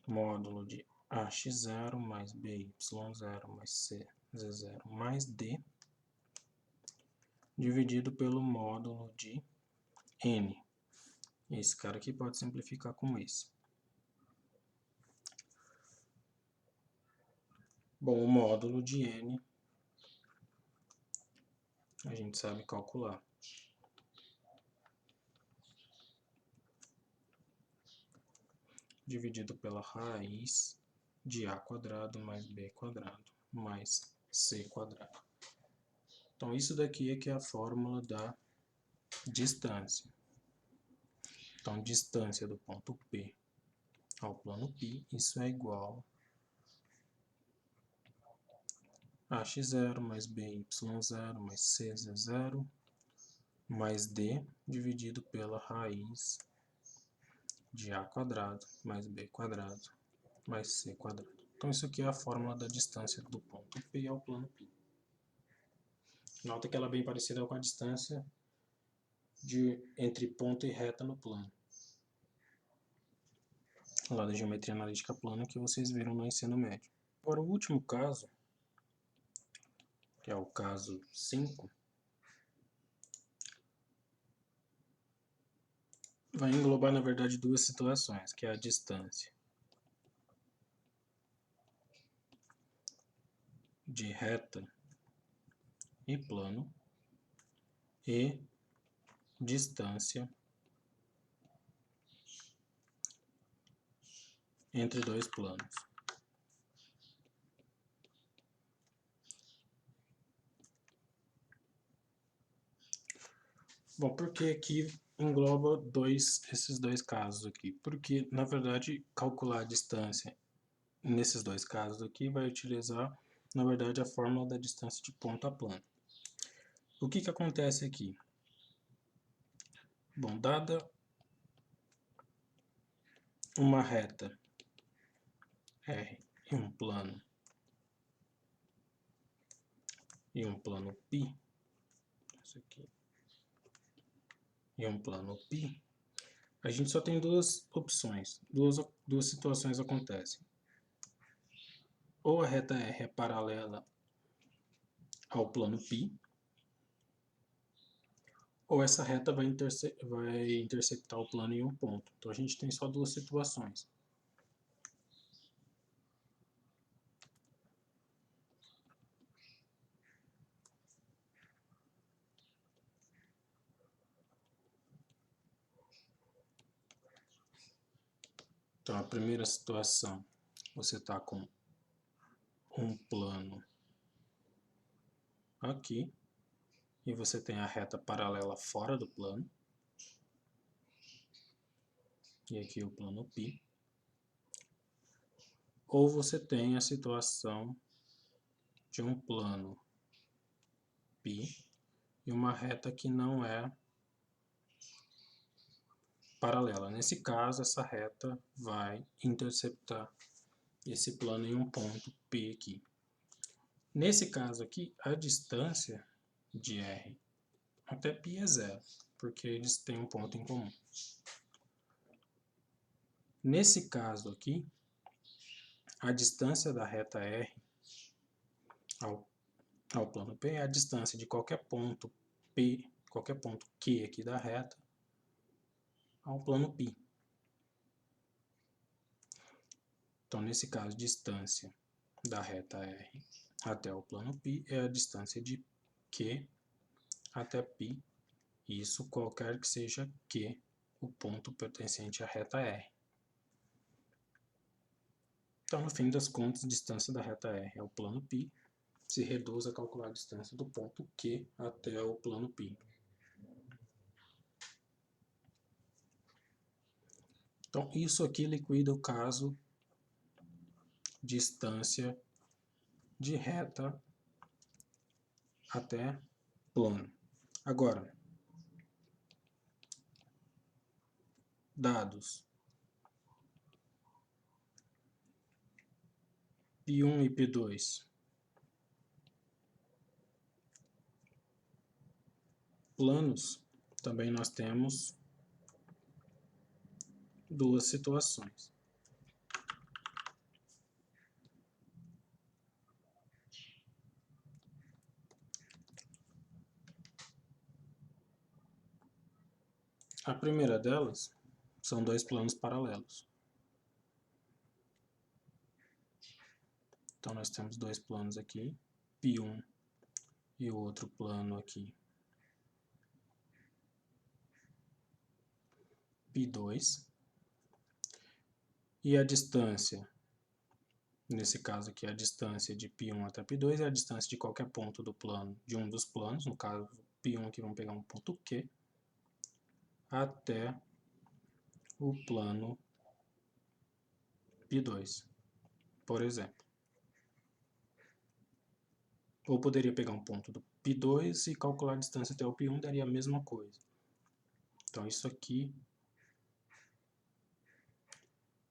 módulo de AX0 mais BY0 mais CZ0 mais D dividido pelo módulo de N. Esse cara aqui pode simplificar como esse. Bom, o módulo de N a gente sabe calcular. Dividido pela raiz de A quadrado mais B quadrado mais C quadrado. Então, isso daqui é que é a fórmula da distância. Então, distância do ponto P ao plano π, isso é igual a AX0 mais BY0 mais CZ0 mais D dividido pela raiz de A quadrado mais B quadrado mais C quadrado. Então, isso aqui é a fórmula da distância do ponto P ao plano π. Nota que ela é bem parecida com a distância entre ponto e reta no plano, lá da geometria analítica plana que vocês viram no ensino médio. Agora, o último caso, que é o caso 5, vai englobar, na verdade, duas situações, que é a distância de reta e plano e distância entre dois planos. Bom, por que aqui engloba esses dois casos aqui? Porque, na verdade, calcular a distância nesses dois casos aqui vai utilizar, na verdade, a fórmula da distância de ponto a plano. O que acontece aqui? Bom, dada uma reta R e um plano π, isso aqui, e um plano π, a gente só tem duas opções, duas situações acontecem. Ou a reta R é paralela ao plano π, ou essa reta vai interceptar o plano em um ponto. Então a gente tem só duas situações. Então a primeira situação, você está com um plano aqui, e você tem a reta paralela fora do plano, e aqui o plano π. Ou você tem a situação de um plano π e uma reta que não é paralela. Nesse caso, essa reta vai interceptar esse plano em um ponto P aqui. Nesse caso aqui, a distância de R até π é zero, porque eles têm um ponto em comum. Nesse caso aqui, a distância da reta R ao plano P é a distância de qualquer ponto P, qualquer ponto Q aqui da reta, ao plano π. Então, nesse caso, distância da reta R até o plano π é a distância de Q até π, isso qualquer que seja Q, o ponto pertencente à reta R. Então, no fim das contas, a distância da reta R ao plano π se reduz a calcular a distância do ponto Q até o plano π. Então, isso aqui liquida o caso distância de reta até plano. Agora, dados π1 e π2 planos, também nós temos duas situações. A primeira delas são dois planos paralelos. Então, nós temos dois planos aqui, π1 e o outro plano aqui, π2. E a distância, nesse caso aqui, a distância de π1 até π2 é a distância de qualquer ponto do plano, de um dos planos, no caso, π1 aqui vamos pegar um ponto Q, até o plano π2, por exemplo. Ou poderia pegar um ponto do π2 e calcular a distância até o π1, daria a mesma coisa. Então, isso aqui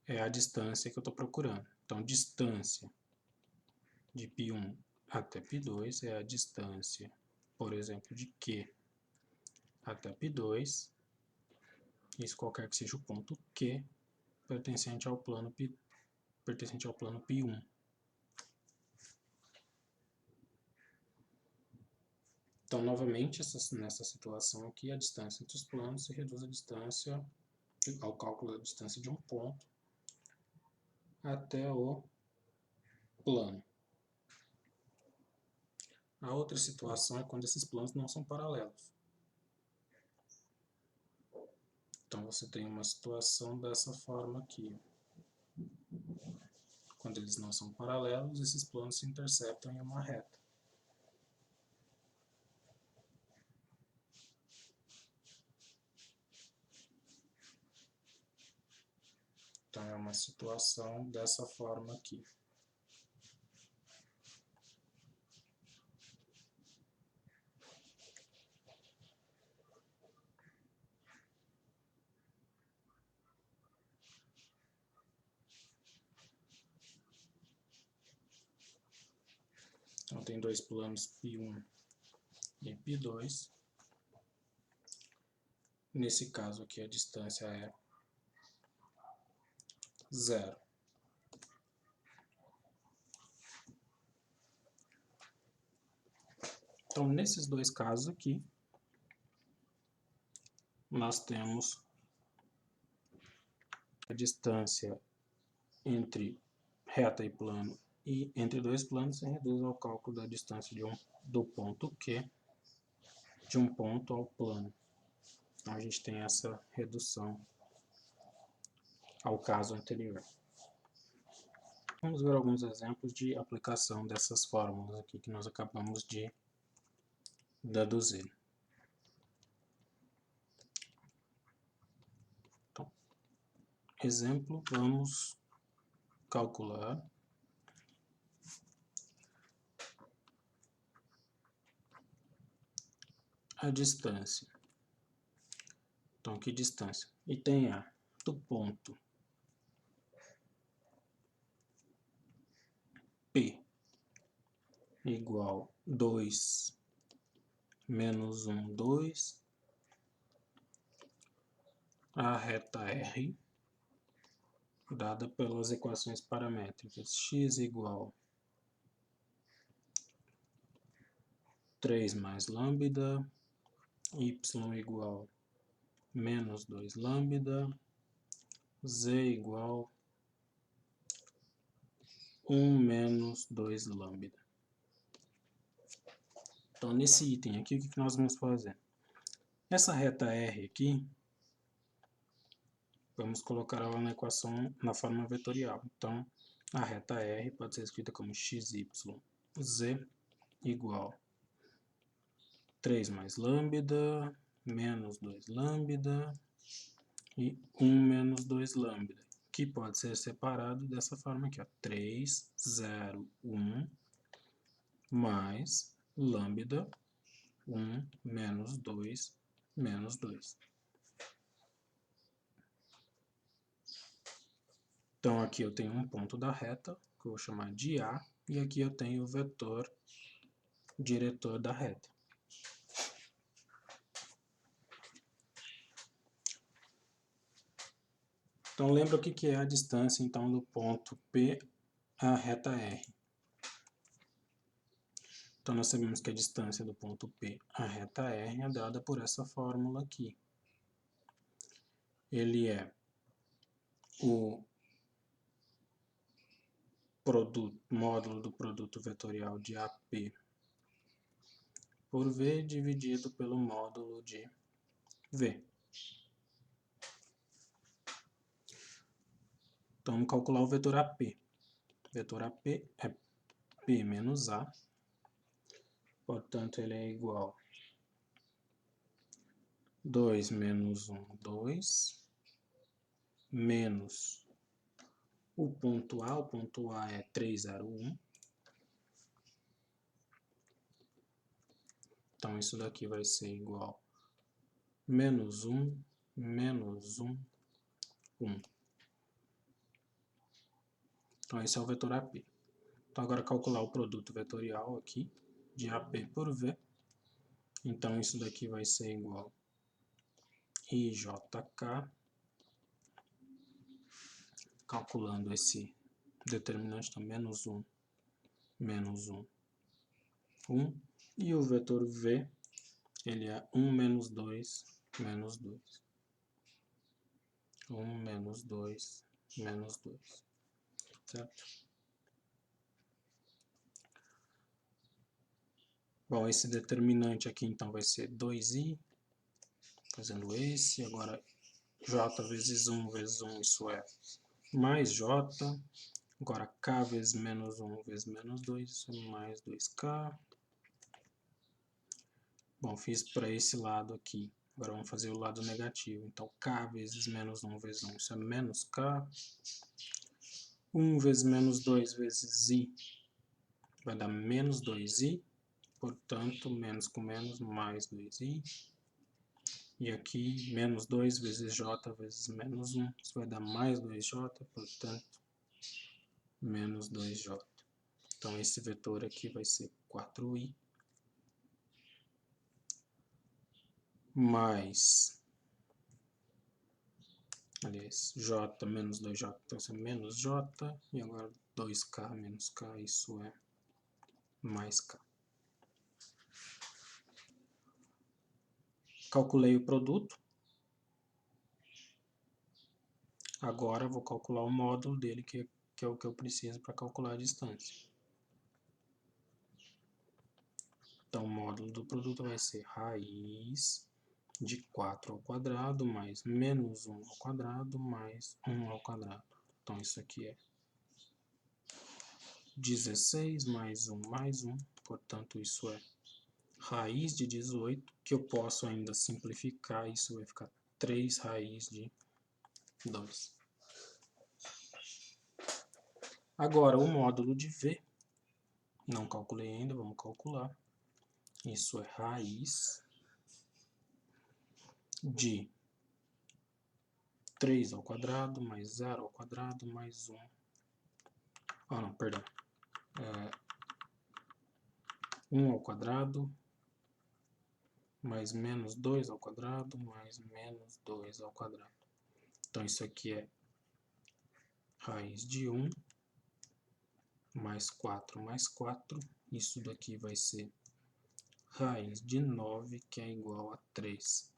é a distância que eu estou procurando. Então, distância de π1 até π2 é a distância, por exemplo, de Q até π2, isso qualquer que seja o ponto Q, pertencente ao plano π1. Então, novamente, nessa situação aqui, a distância entre os planos se reduz à distância, ao cálculo da distância de um ponto até o plano. A outra situação é quando esses planos não são paralelos. Então, você tem uma situação dessa forma aqui. Quando eles não são paralelos, esses planos se interceptam em uma reta. Então, é uma situação dessa forma aqui. Então, tem dois planos π1 e π2. Nesse caso aqui, a distância é 0. Então, nesses dois casos aqui, nós temos a distância entre reta e plano e entre dois planos se reduz ao cálculo da distância do ponto Q de um ponto ao plano. Então, a gente tem essa redução ao caso anterior. Vamos ver alguns exemplos de aplicação dessas fórmulas aqui que nós acabamos de deduzir. Então, exemplo, vamos calcular a distância. Então, que distância? E tem a do ponto P igual 2 menos 1, 2, a reta R, dada pelas equações paramétricas x igual 3 mais lambda, y igual menos 2 lambda, z igual 1 menos 2 lambda. Então, nesse item aqui, o que nós vamos fazer? Essa reta R aqui, vamos colocar ela na equação na forma vetorial. Então, a reta R pode ser escrita como xy z igual 3 mais lambda, menos 2 lambda e 1 menos 2 lambda, que pode ser separado dessa forma aqui, ó, 3, 0, 1, mais lambda, 1, menos 2, menos 2. Então, aqui eu tenho um ponto da reta, que eu vou chamar de A, e aqui eu tenho o vetor diretor da reta. Então, lembra o que é a distância então, do ponto P à reta R. Então, nós sabemos que a distância do ponto P à reta R é dada por essa fórmula aqui. ele é o módulo do produto vetorial de AP por V dividido pelo módulo de V. Então, vamos calcular o vetor AP. O vetor AP é P menos A, portanto, ele é igual a 2 menos 1, 2, menos o ponto A é 301. Então, isso daqui vai ser igual a menos 1, menos 1, 1. Então, esse é o vetor AP. Então, agora calcular o produto vetorial aqui, de AP por V. Então, isso daqui vai ser igual a IJK, calculando esse determinante, então, menos 1, menos 1, 1. E o vetor V, ele é 1 menos 2, menos 2. 1 menos 2, menos 2. Certo? Bom, esse determinante aqui, então, vai ser 2i, fazendo esse. Agora, j vezes 1 vezes 1, isso é mais j. Agora, k vezes menos 1 vezes menos 2, isso é mais 2k. Bom, fiz para esse lado aqui. Agora vamos fazer o lado negativo. Então, k vezes menos 1 vezes 1, isso é menos k. 1 vezes menos 2 vezes i vai dar menos 2i. Portanto, menos com menos, mais 2i. E aqui, menos 2 vezes j vezes menos 1, isso vai dar mais 2j, portanto, menos 2j. Então, esse vetor aqui vai ser 4i, mais, aliás, j menos 2j, então isso é menos j, e agora 2k menos k, isso é mais k. Calculei o produto. Agora vou calcular o módulo dele, que é o que eu preciso para calcular a distância. Então, o módulo do produto vai ser raiz de 4 ao quadrado mais menos 1 ao quadrado mais 1 ao quadrado. Então, isso aqui é 16 mais 1 mais 1. Portanto, isso é raiz de 18, que eu posso ainda simplificar. Isso vai ficar 3 raiz de 2. Agora, o módulo de V, não calculei ainda, vamos calcular. Isso é raiz de 3 ao quadrado mais 0 ao quadrado mais 1. Ah, não, perdão. 1 ao quadrado mais menos 2 ao quadrado mais menos 2 ao quadrado. Então, isso aqui é raiz de 1 mais 4 mais 4. Isso daqui vai ser raiz de 9, que é igual a 3.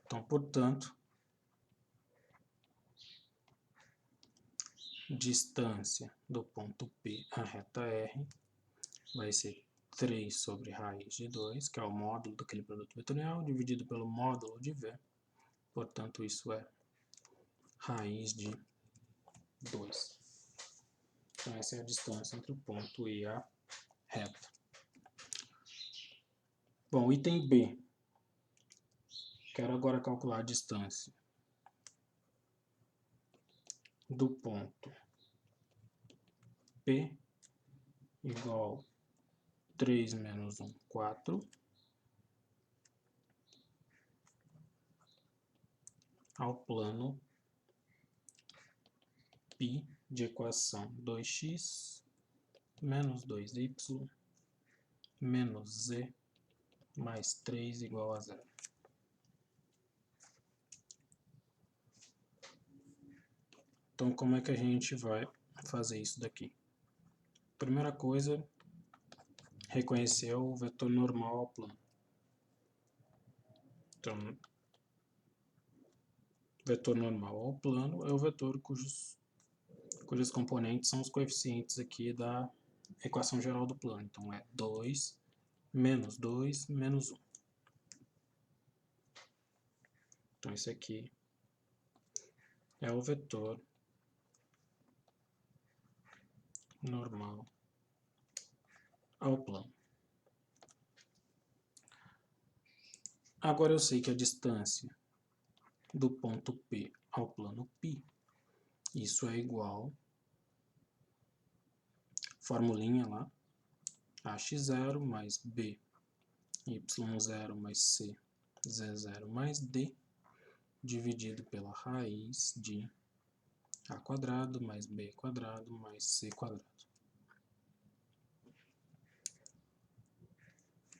Então, portanto, distância do ponto P à reta R vai ser 3 sobre raiz de 2, que é o módulo daquele produto vetorial, dividido pelo módulo de V. Portanto, isso é raiz de 2. Então, essa é a distância entre o ponto e a reta. Bom, item B. Quero agora calcular a distância do ponto P igual 3 menos 1, 4, ao plano π de equação 2x menos 2y menos z mais 3 igual a 0. Então, como é que a gente vai fazer isso daqui? Primeira coisa, reconhecer o vetor normal ao plano. Então, vetor normal ao plano é o vetor cujos componentes são os coeficientes aqui da equação geral do plano. Então, é 2, menos 2, menos 1. Então, esse aqui é o vetor normal ao plano. Agora eu sei que a distância do ponto P ao plano π, isso é igual, formulinha lá, ax0 mais b, y0 mais c, z0 mais d, dividido pela raiz de a quadrado mais b quadrado mais c quadrado.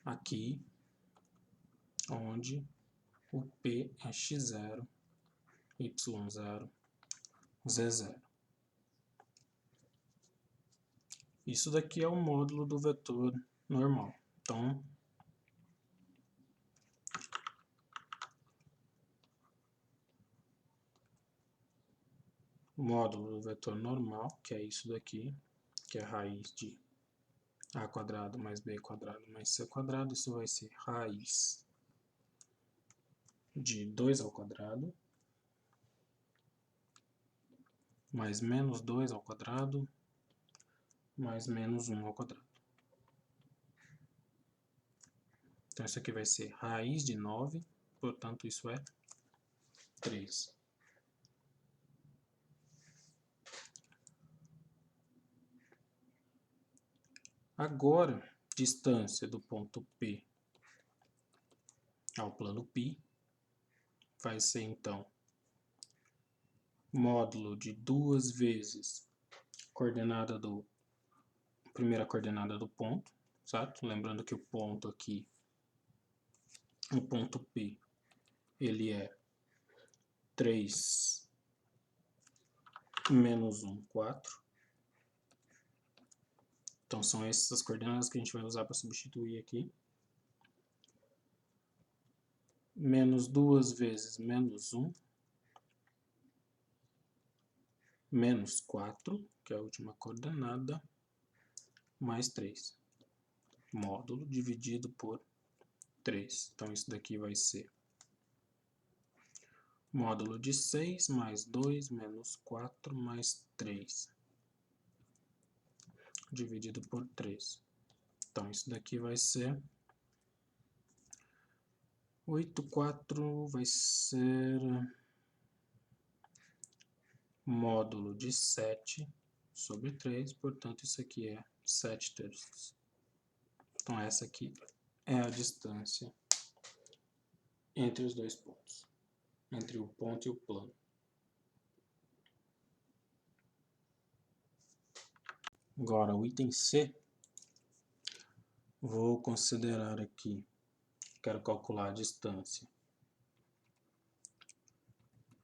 Aqui, onde o P é x0, y0, z0. Isso daqui é o módulo do vetor normal. Então, o módulo do vetor normal, que é isso daqui, que é a raiz de a quadrado mais b quadrado mais c quadrado, isso vai ser raiz de 2 ao quadrado, mais menos 2 ao quadrado, mais menos 1 ao quadrado. Então, isso aqui vai ser raiz de 9, portanto, isso é 3. Agora, distância do ponto P ao plano π vai ser, então, módulo de 2 vezes primeira coordenada do ponto, certo? Lembrando que o ponto aqui, o ponto P, ele é 3 menos 1, 4. Então, são essas as coordenadas que a gente vai usar para substituir aqui. Menos 2 vezes menos 1, menos 4, que é a última coordenada, mais 3. Módulo dividido por 3. Então, isso daqui vai ser módulo de 6 mais 2 menos 4 mais 3. Dividido por 3. Então, isso daqui vai ser 8, 4 vai ser módulo de 7 sobre 3, portanto, isso aqui é 7/3. Então, essa aqui é a distância entre os dois pontos, entre o ponto e o plano. Agora, o item C, vou considerar aqui, quero calcular a distância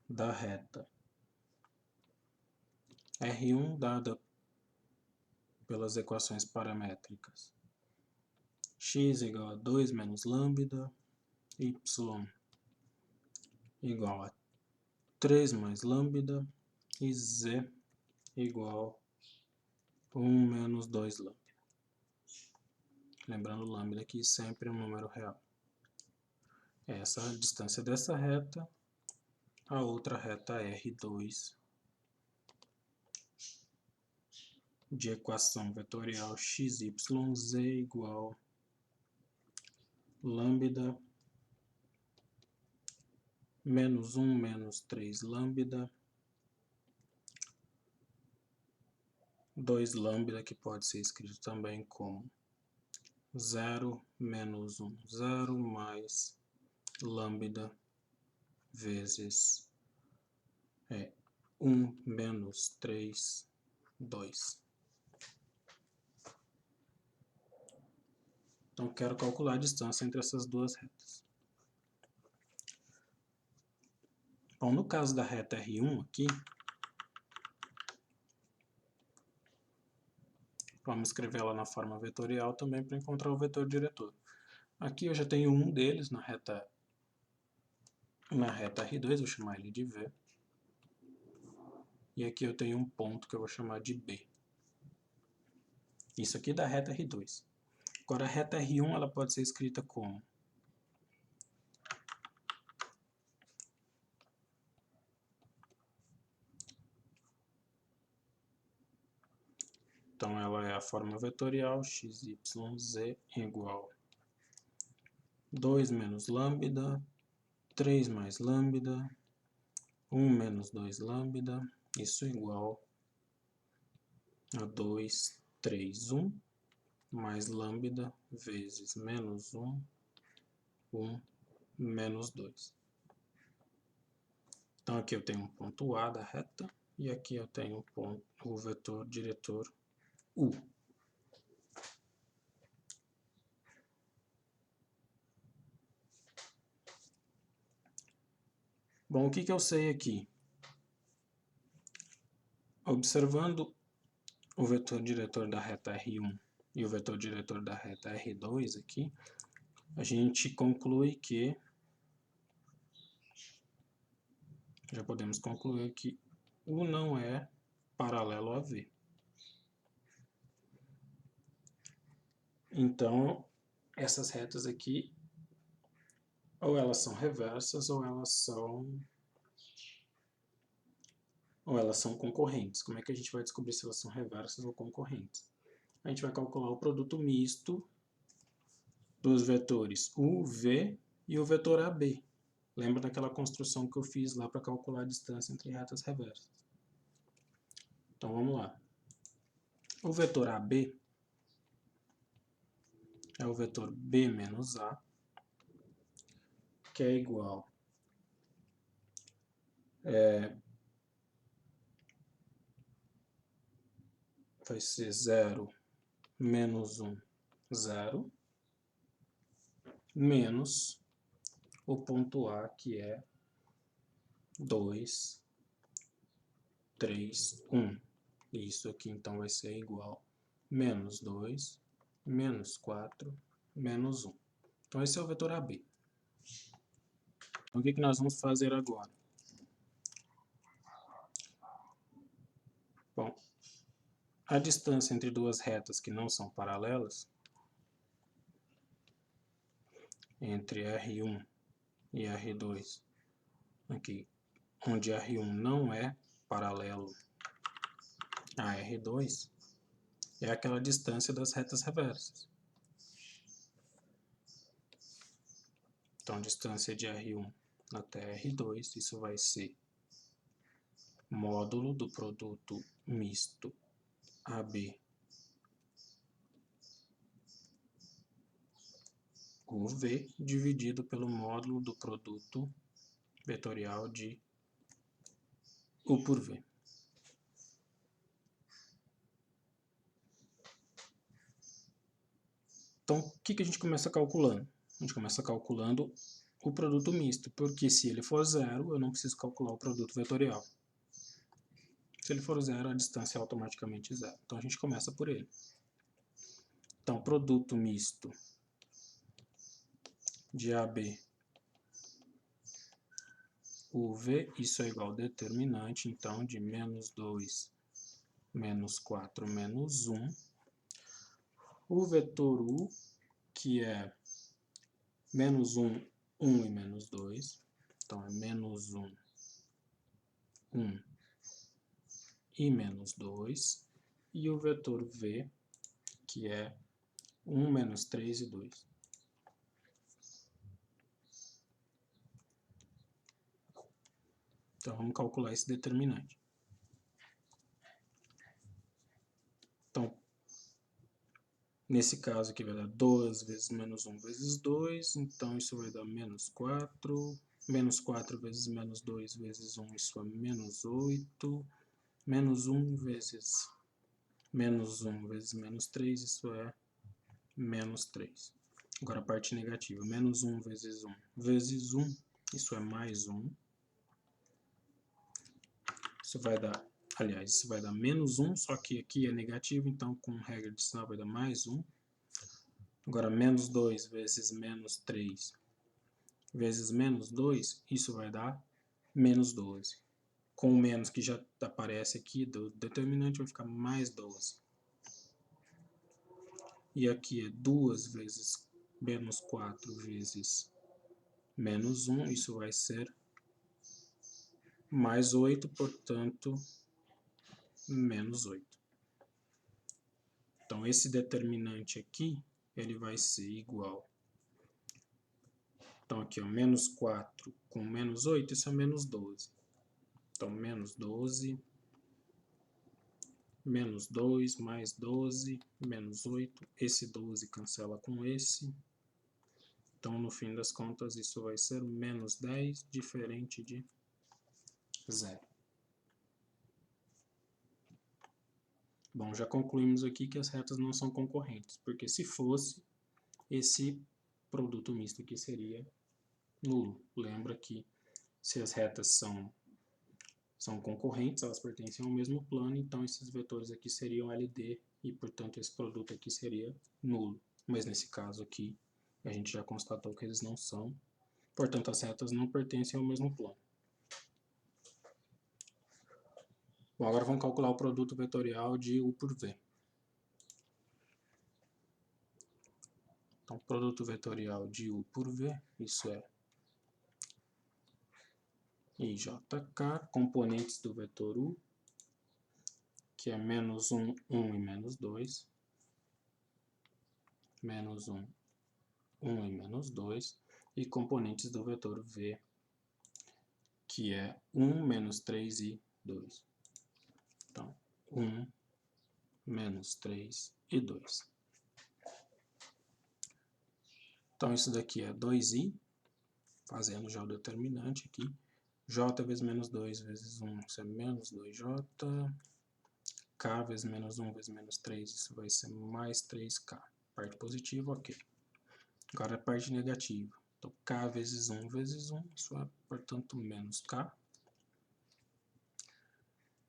da reta R1 dada pelas equações paramétricas x igual a 2 menos lambda, y igual a 3 mais lambda e z igual a 1 menos 2 lambda. Lembrando, lambda aqui sempre é um número real. Essa é a distância dessa reta, a outra reta R2 de equação vetorial x, y, z igual lambda menos 1 menos 3 lambda, 2 lambda, que pode ser escrito também como 0 menos 1, 0 mais lambda vezes 1 menos 3, 2. Então, quero calcular a distância entre essas duas retas. Bom, no caso da reta R1 aqui, vamos escrever ela na forma vetorial também para encontrar o vetor diretor. Aqui eu já tenho um deles na reta na reta R2, vou chamar ele de V. E aqui eu tenho um ponto que eu vou chamar de B. Isso aqui da reta R2. Agora a reta R1 ela pode ser escrita como? Então ela é a forma vetorial x, y, z igual 2 menos lambda, 3 mais lambda, 1 menos 2 lambda, isso igual a 2, 3, 1, mais lambda vezes menos 1, 1, menos 2. Então aqui eu tenho um ponto A da reta, e aqui eu tenho o vetor diretor U. Bom, o que eu sei aqui? Observando o vetor diretor da reta R1 e o vetor diretor da reta R2 aqui, a gente conclui que, já podemos concluir que U não é paralelo a V. Então, essas retas aqui, ou elas são reversas, ou elas são concorrentes. Como é que a gente vai descobrir se elas são reversas ou concorrentes? A gente vai calcular o produto misto dos vetores U, V e o vetor AB. Lembra daquela construção que eu fiz lá para calcular a distância entre retas reversas? Então vamos lá. O vetor AB é o vetor B menos A, que é igual vai ser 0, menos 1, 0, menos o ponto A, que é 2, 3, 1. Isso aqui então vai ser igual a menos 2, menos 4, menos 1. Então esse é o vetor AB. Então o que nós vamos fazer agora? Bom, a distância entre duas retas que não são paralelas, entre R1 e R2, aqui, onde R1 não é paralelo a R2, é aquela distância das retas reversas. Então, a distância de R1 até R2, isso vai ser módulo do produto misto AB UV dividido pelo módulo do produto vetorial de U por V. Então, o que a gente começa calculando? A gente começa calculando o produto misto, porque se ele for zero, eu não preciso calcular o produto vetorial. Se ele for zero, a distância é automaticamente zero. Então, a gente começa por ele. Então, produto misto de AB UV, isso é igual ao determinante, então, de menos 2, menos 4, menos 1. O vetor U, que é menos 1, 1 e menos 2. Então, é menos 1, 1 e menos 2. E o vetor V, que é 1, menos 3 e 2. Então, vamos calcular esse determinante. Então, nesse caso aqui vai dar 2 vezes menos 1 vezes 2, então isso vai dar menos 4. Menos 4 vezes menos 2 vezes 1, isso é menos 8. Menos 1 vezes menos 1 vezes menos 3, isso é menos 3. Agora a parte negativa, menos 1 vezes 1 vezes 1, isso é mais 1. Isso vai dar, aliás, isso vai dar menos 1, só que aqui é negativo, então com regra de sinal vai dar mais 1. Agora menos 2 vezes menos 3, vezes menos 2, isso vai dar menos 12. Com o menos que já aparece aqui do determinante, vai ficar mais 12. E aqui é 2 vezes menos 4 vezes menos 1, isso vai ser mais 8, portanto, menos 8. Então, esse determinante aqui, ele vai ser igual. Então, aqui, ó, menos 4 com menos 8, isso é menos 12. Então, menos 12, menos 2, mais 12, menos 8. Esse 12 cancela com esse. Então, no fim das contas, isso vai ser menos 10, diferente de 0. Bom, já concluímos aqui que as retas não são concorrentes, porque se fosse, esse produto misto aqui seria nulo. Lembra que se as retas são concorrentes, elas pertencem ao mesmo plano, então esses vetores aqui seriam LD e, portanto, esse produto aqui seria nulo. Mas nesse caso aqui, a gente já constatou que eles não são, portanto, as retas não pertencem ao mesmo plano. Bom, agora vamos calcular o produto vetorial de U por V. Então, produto vetorial de U por V, isso é IJK, componentes do vetor U, que é menos 1, 1 e menos 2, menos 1, 1 e menos 2, e componentes do vetor V, que é 1, menos 3 e 2. Então, 1, menos 3 e 2. Então, isso daqui é 2i, fazendo já o determinante aqui. J vezes menos 2 vezes 1, isso é menos 2j. K vezes menos 1 vezes menos 3, isso vai ser mais 3k. Parte positiva, ok. Agora a parte negativa. Então, k vezes 1 vezes 1, isso é, portanto, menos k.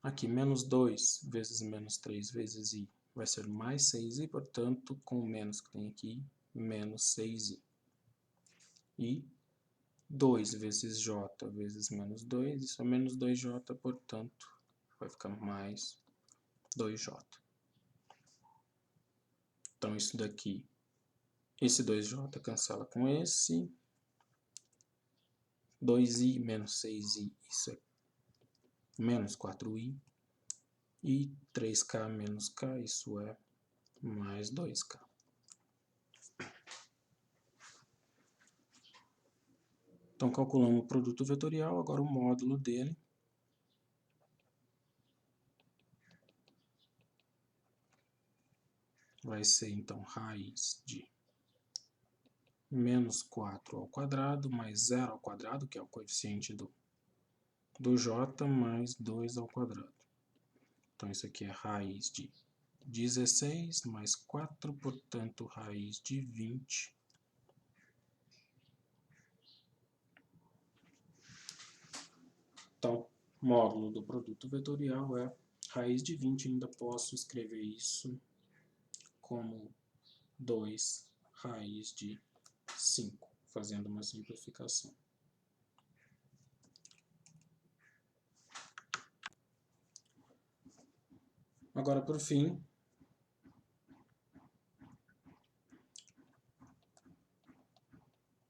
Aqui, menos 2 vezes menos 3 vezes i vai ser mais 6i, portanto, com o menos que tem aqui, menos 6i. E 2 vezes j vezes menos 2, isso é menos 2j, portanto, vai ficar mais 2j. Então, isso daqui, esse 2j cancela com esse. 2i menos 6i, isso é menos 4i. E 3k menos k, isso é mais 2k. Então, calculamos o produto vetorial, agora o módulo dele. Vai ser, então, raiz de menos 4 ao quadrado, mais 0 ao quadrado, que é o coeficiente do j, mais 2 ao quadrado. Então, isso aqui é raiz de 16 mais 4, portanto, raiz de 20. Então, módulo do produto vetorial é raiz de 20, ainda posso escrever isso como 2 raiz de 5, fazendo uma simplificação. Agora, por fim,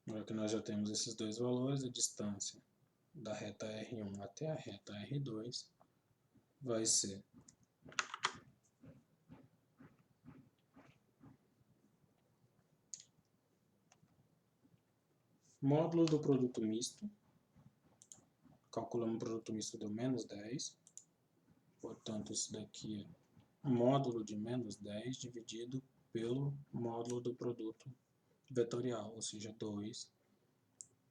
agora que nós já temos esses dois valores, a distância da reta R1 até a reta R2 vai ser módulo do produto misto. Calculamos o produto misto, deu menos 10. Portanto, isso daqui é módulo de menos 10 dividido pelo módulo do produto vetorial, ou seja, 2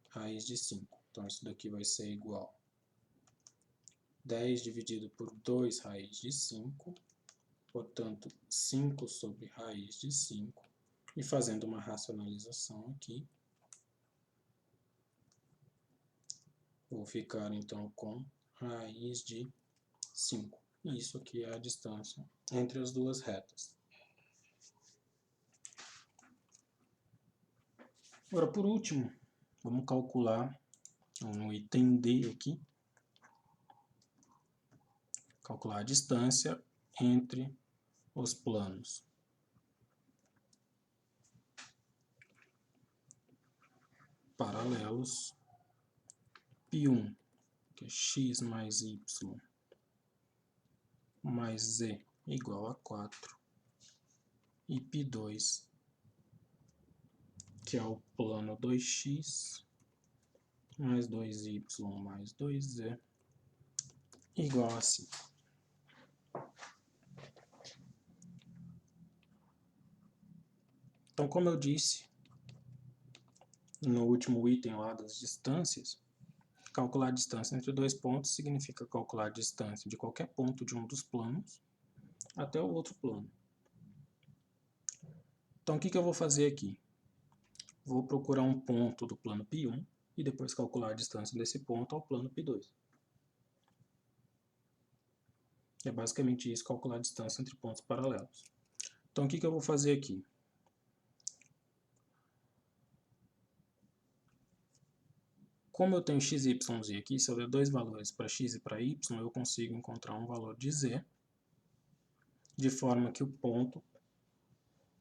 raiz de 5. Então, isso daqui vai ser igual a 10 dividido por 2 raiz de 5, portanto, 5 sobre raiz de 5. E fazendo uma racionalização aqui, vou ficar então com raiz de 5. E isso aqui é a distância entre as duas retas. Agora, por último, Vamos calcular um item D aqui. Calcular a distância entre os planos. Paralelos. Π1, que é x mais y mais z igual a 4. E Π2, que é o plano 2x mais 2y mais 2z igual a 5. Então, como eu disse no último item lá das distâncias, calcular a distância entre dois pontos significa calcular a distância de qualquer ponto de um dos planos até o outro plano. Então, o que eu vou fazer aqui? Vou procurar um ponto do plano Π1 e depois calcular a distância desse ponto ao plano Π2. É basicamente isso, calcular a distância entre pontos paralelos. Então, o que eu vou fazer aqui? Como eu tenho x, y, z aqui, se eu der dois valores para x e para y, eu consigo encontrar um valor de z, de forma que o ponto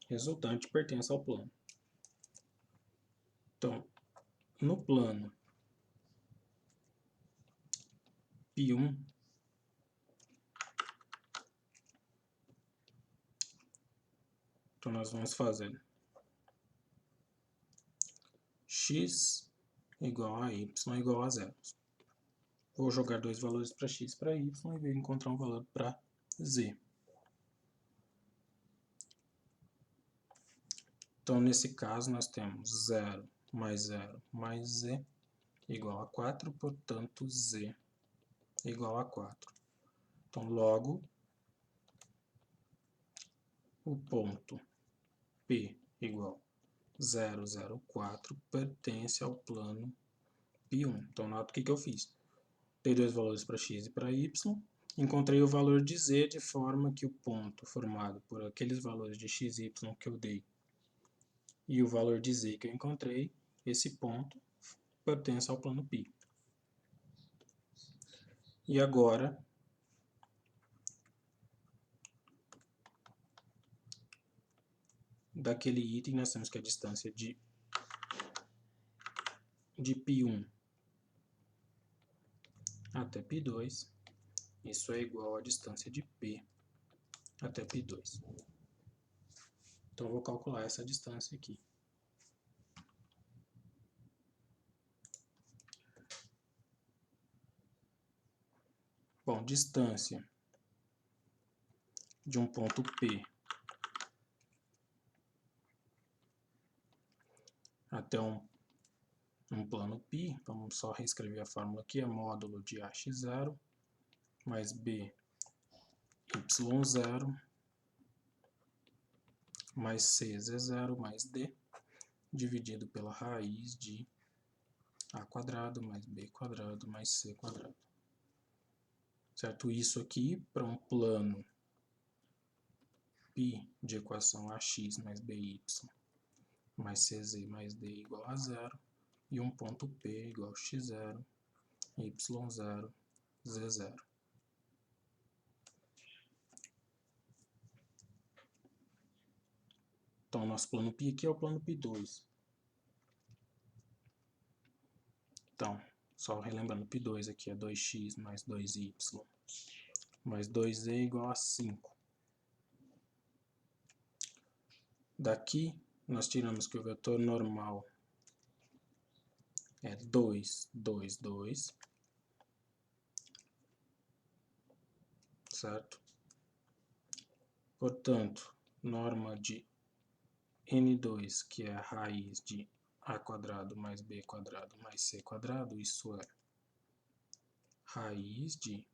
resultante pertence ao plano. Então, no plano Π1, então nós vamos fazer x igual a y igual a 0. Vou jogar dois valores para x e para y e vou encontrar um valor para z. Então, nesse caso, nós temos 0 mais z igual a 4, portanto, z igual a 4. Então, logo, o ponto P igual 0, 0, 4 pertence ao plano Π1. Então, nota o que eu fiz. Dei dois valores para x e para y, encontrei o valor de z de forma que o ponto formado por aqueles valores de x e y que eu dei e o valor de z que eu encontrei, esse ponto pertence ao plano π. E agora, daquele item, nós temos que a distância de π1 até π2, isso é igual à distância de P até π2. Então, eu vou calcular essa distância aqui. Bom, distância de um ponto P até um plano π, vamos só reescrever a fórmula aqui, é módulo de AX0 mais BY0 mais CZ0 mais D, dividido pela raiz de A quadrado mais B quadrado mais C quadrado. Certo? Isso aqui para um plano π de equação AX mais BY mais CZ mais D igual a 0 e um ponto P igual a x0, y0, z0. Então, nosso plano π aqui é o plano π2. Então, só relembrando, π2 aqui é 2x mais 2y mais 2z igual a 5. Daqui, nós tiramos que o vetor normal é 2, 2, 2, certo? Portanto, norma de n2, que é a raiz de a quadrado mais b quadrado mais c quadrado, isso é raiz de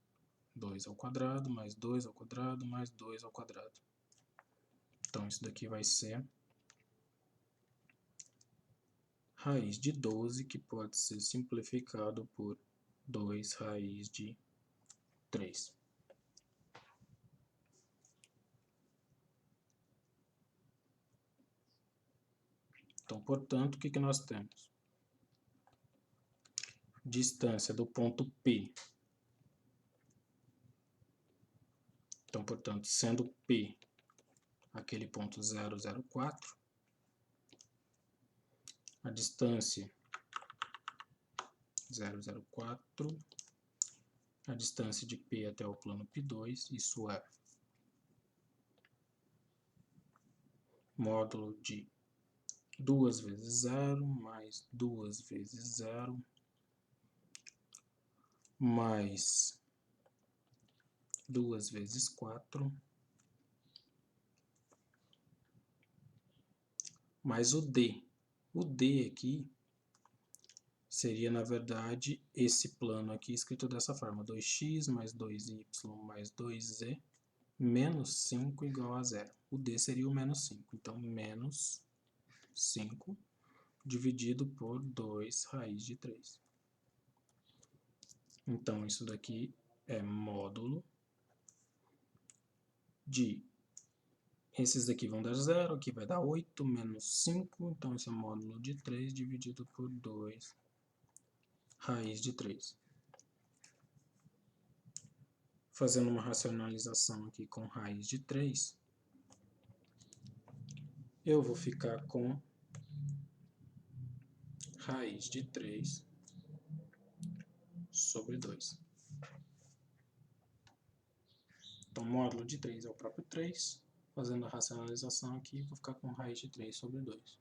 2 ao quadrado mais 2 ao quadrado mais 2 ao quadrado. Então, isso daqui vai ser raiz de 12, que pode ser simplificado por 2 raiz de 3. Então, portanto, o que nós temos? distância do ponto P. Então, portanto, sendo P aquele ponto 0,04, a distância 0,04, a distância de P até o plano π2, isso é módulo de 2 vezes 0 mais 2 vezes 0 mais 2 vezes 4 mais o D. O D aqui seria, na verdade, esse plano aqui escrito dessa forma: 2x mais 2y mais 2z menos 5 igual a 0. O D seria o menos 5. Então, menos 5 dividido por 2 raiz de 3. Então, isso daqui é módulo de... Esses daqui vão dar 0, aqui vai dar 8 menos 5. Então, esse é módulo de 3 dividido por 2 raiz de 3. Fazendo uma racionalização aqui com raiz de 3, eu vou ficar com raiz de 3 sobre 2. Então, módulo de 3 é o próprio 3. Fazendo a racionalização aqui, vou ficar com raiz de 3 sobre 2.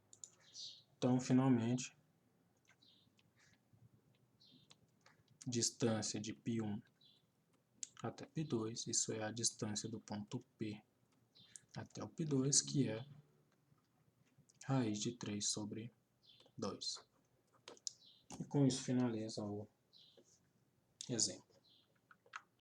Então, finalmente, distância de π1 até π2, isso é a distância do ponto P até o π2, que é raiz de 3 sobre 2. E com isso finaliza o exemplo.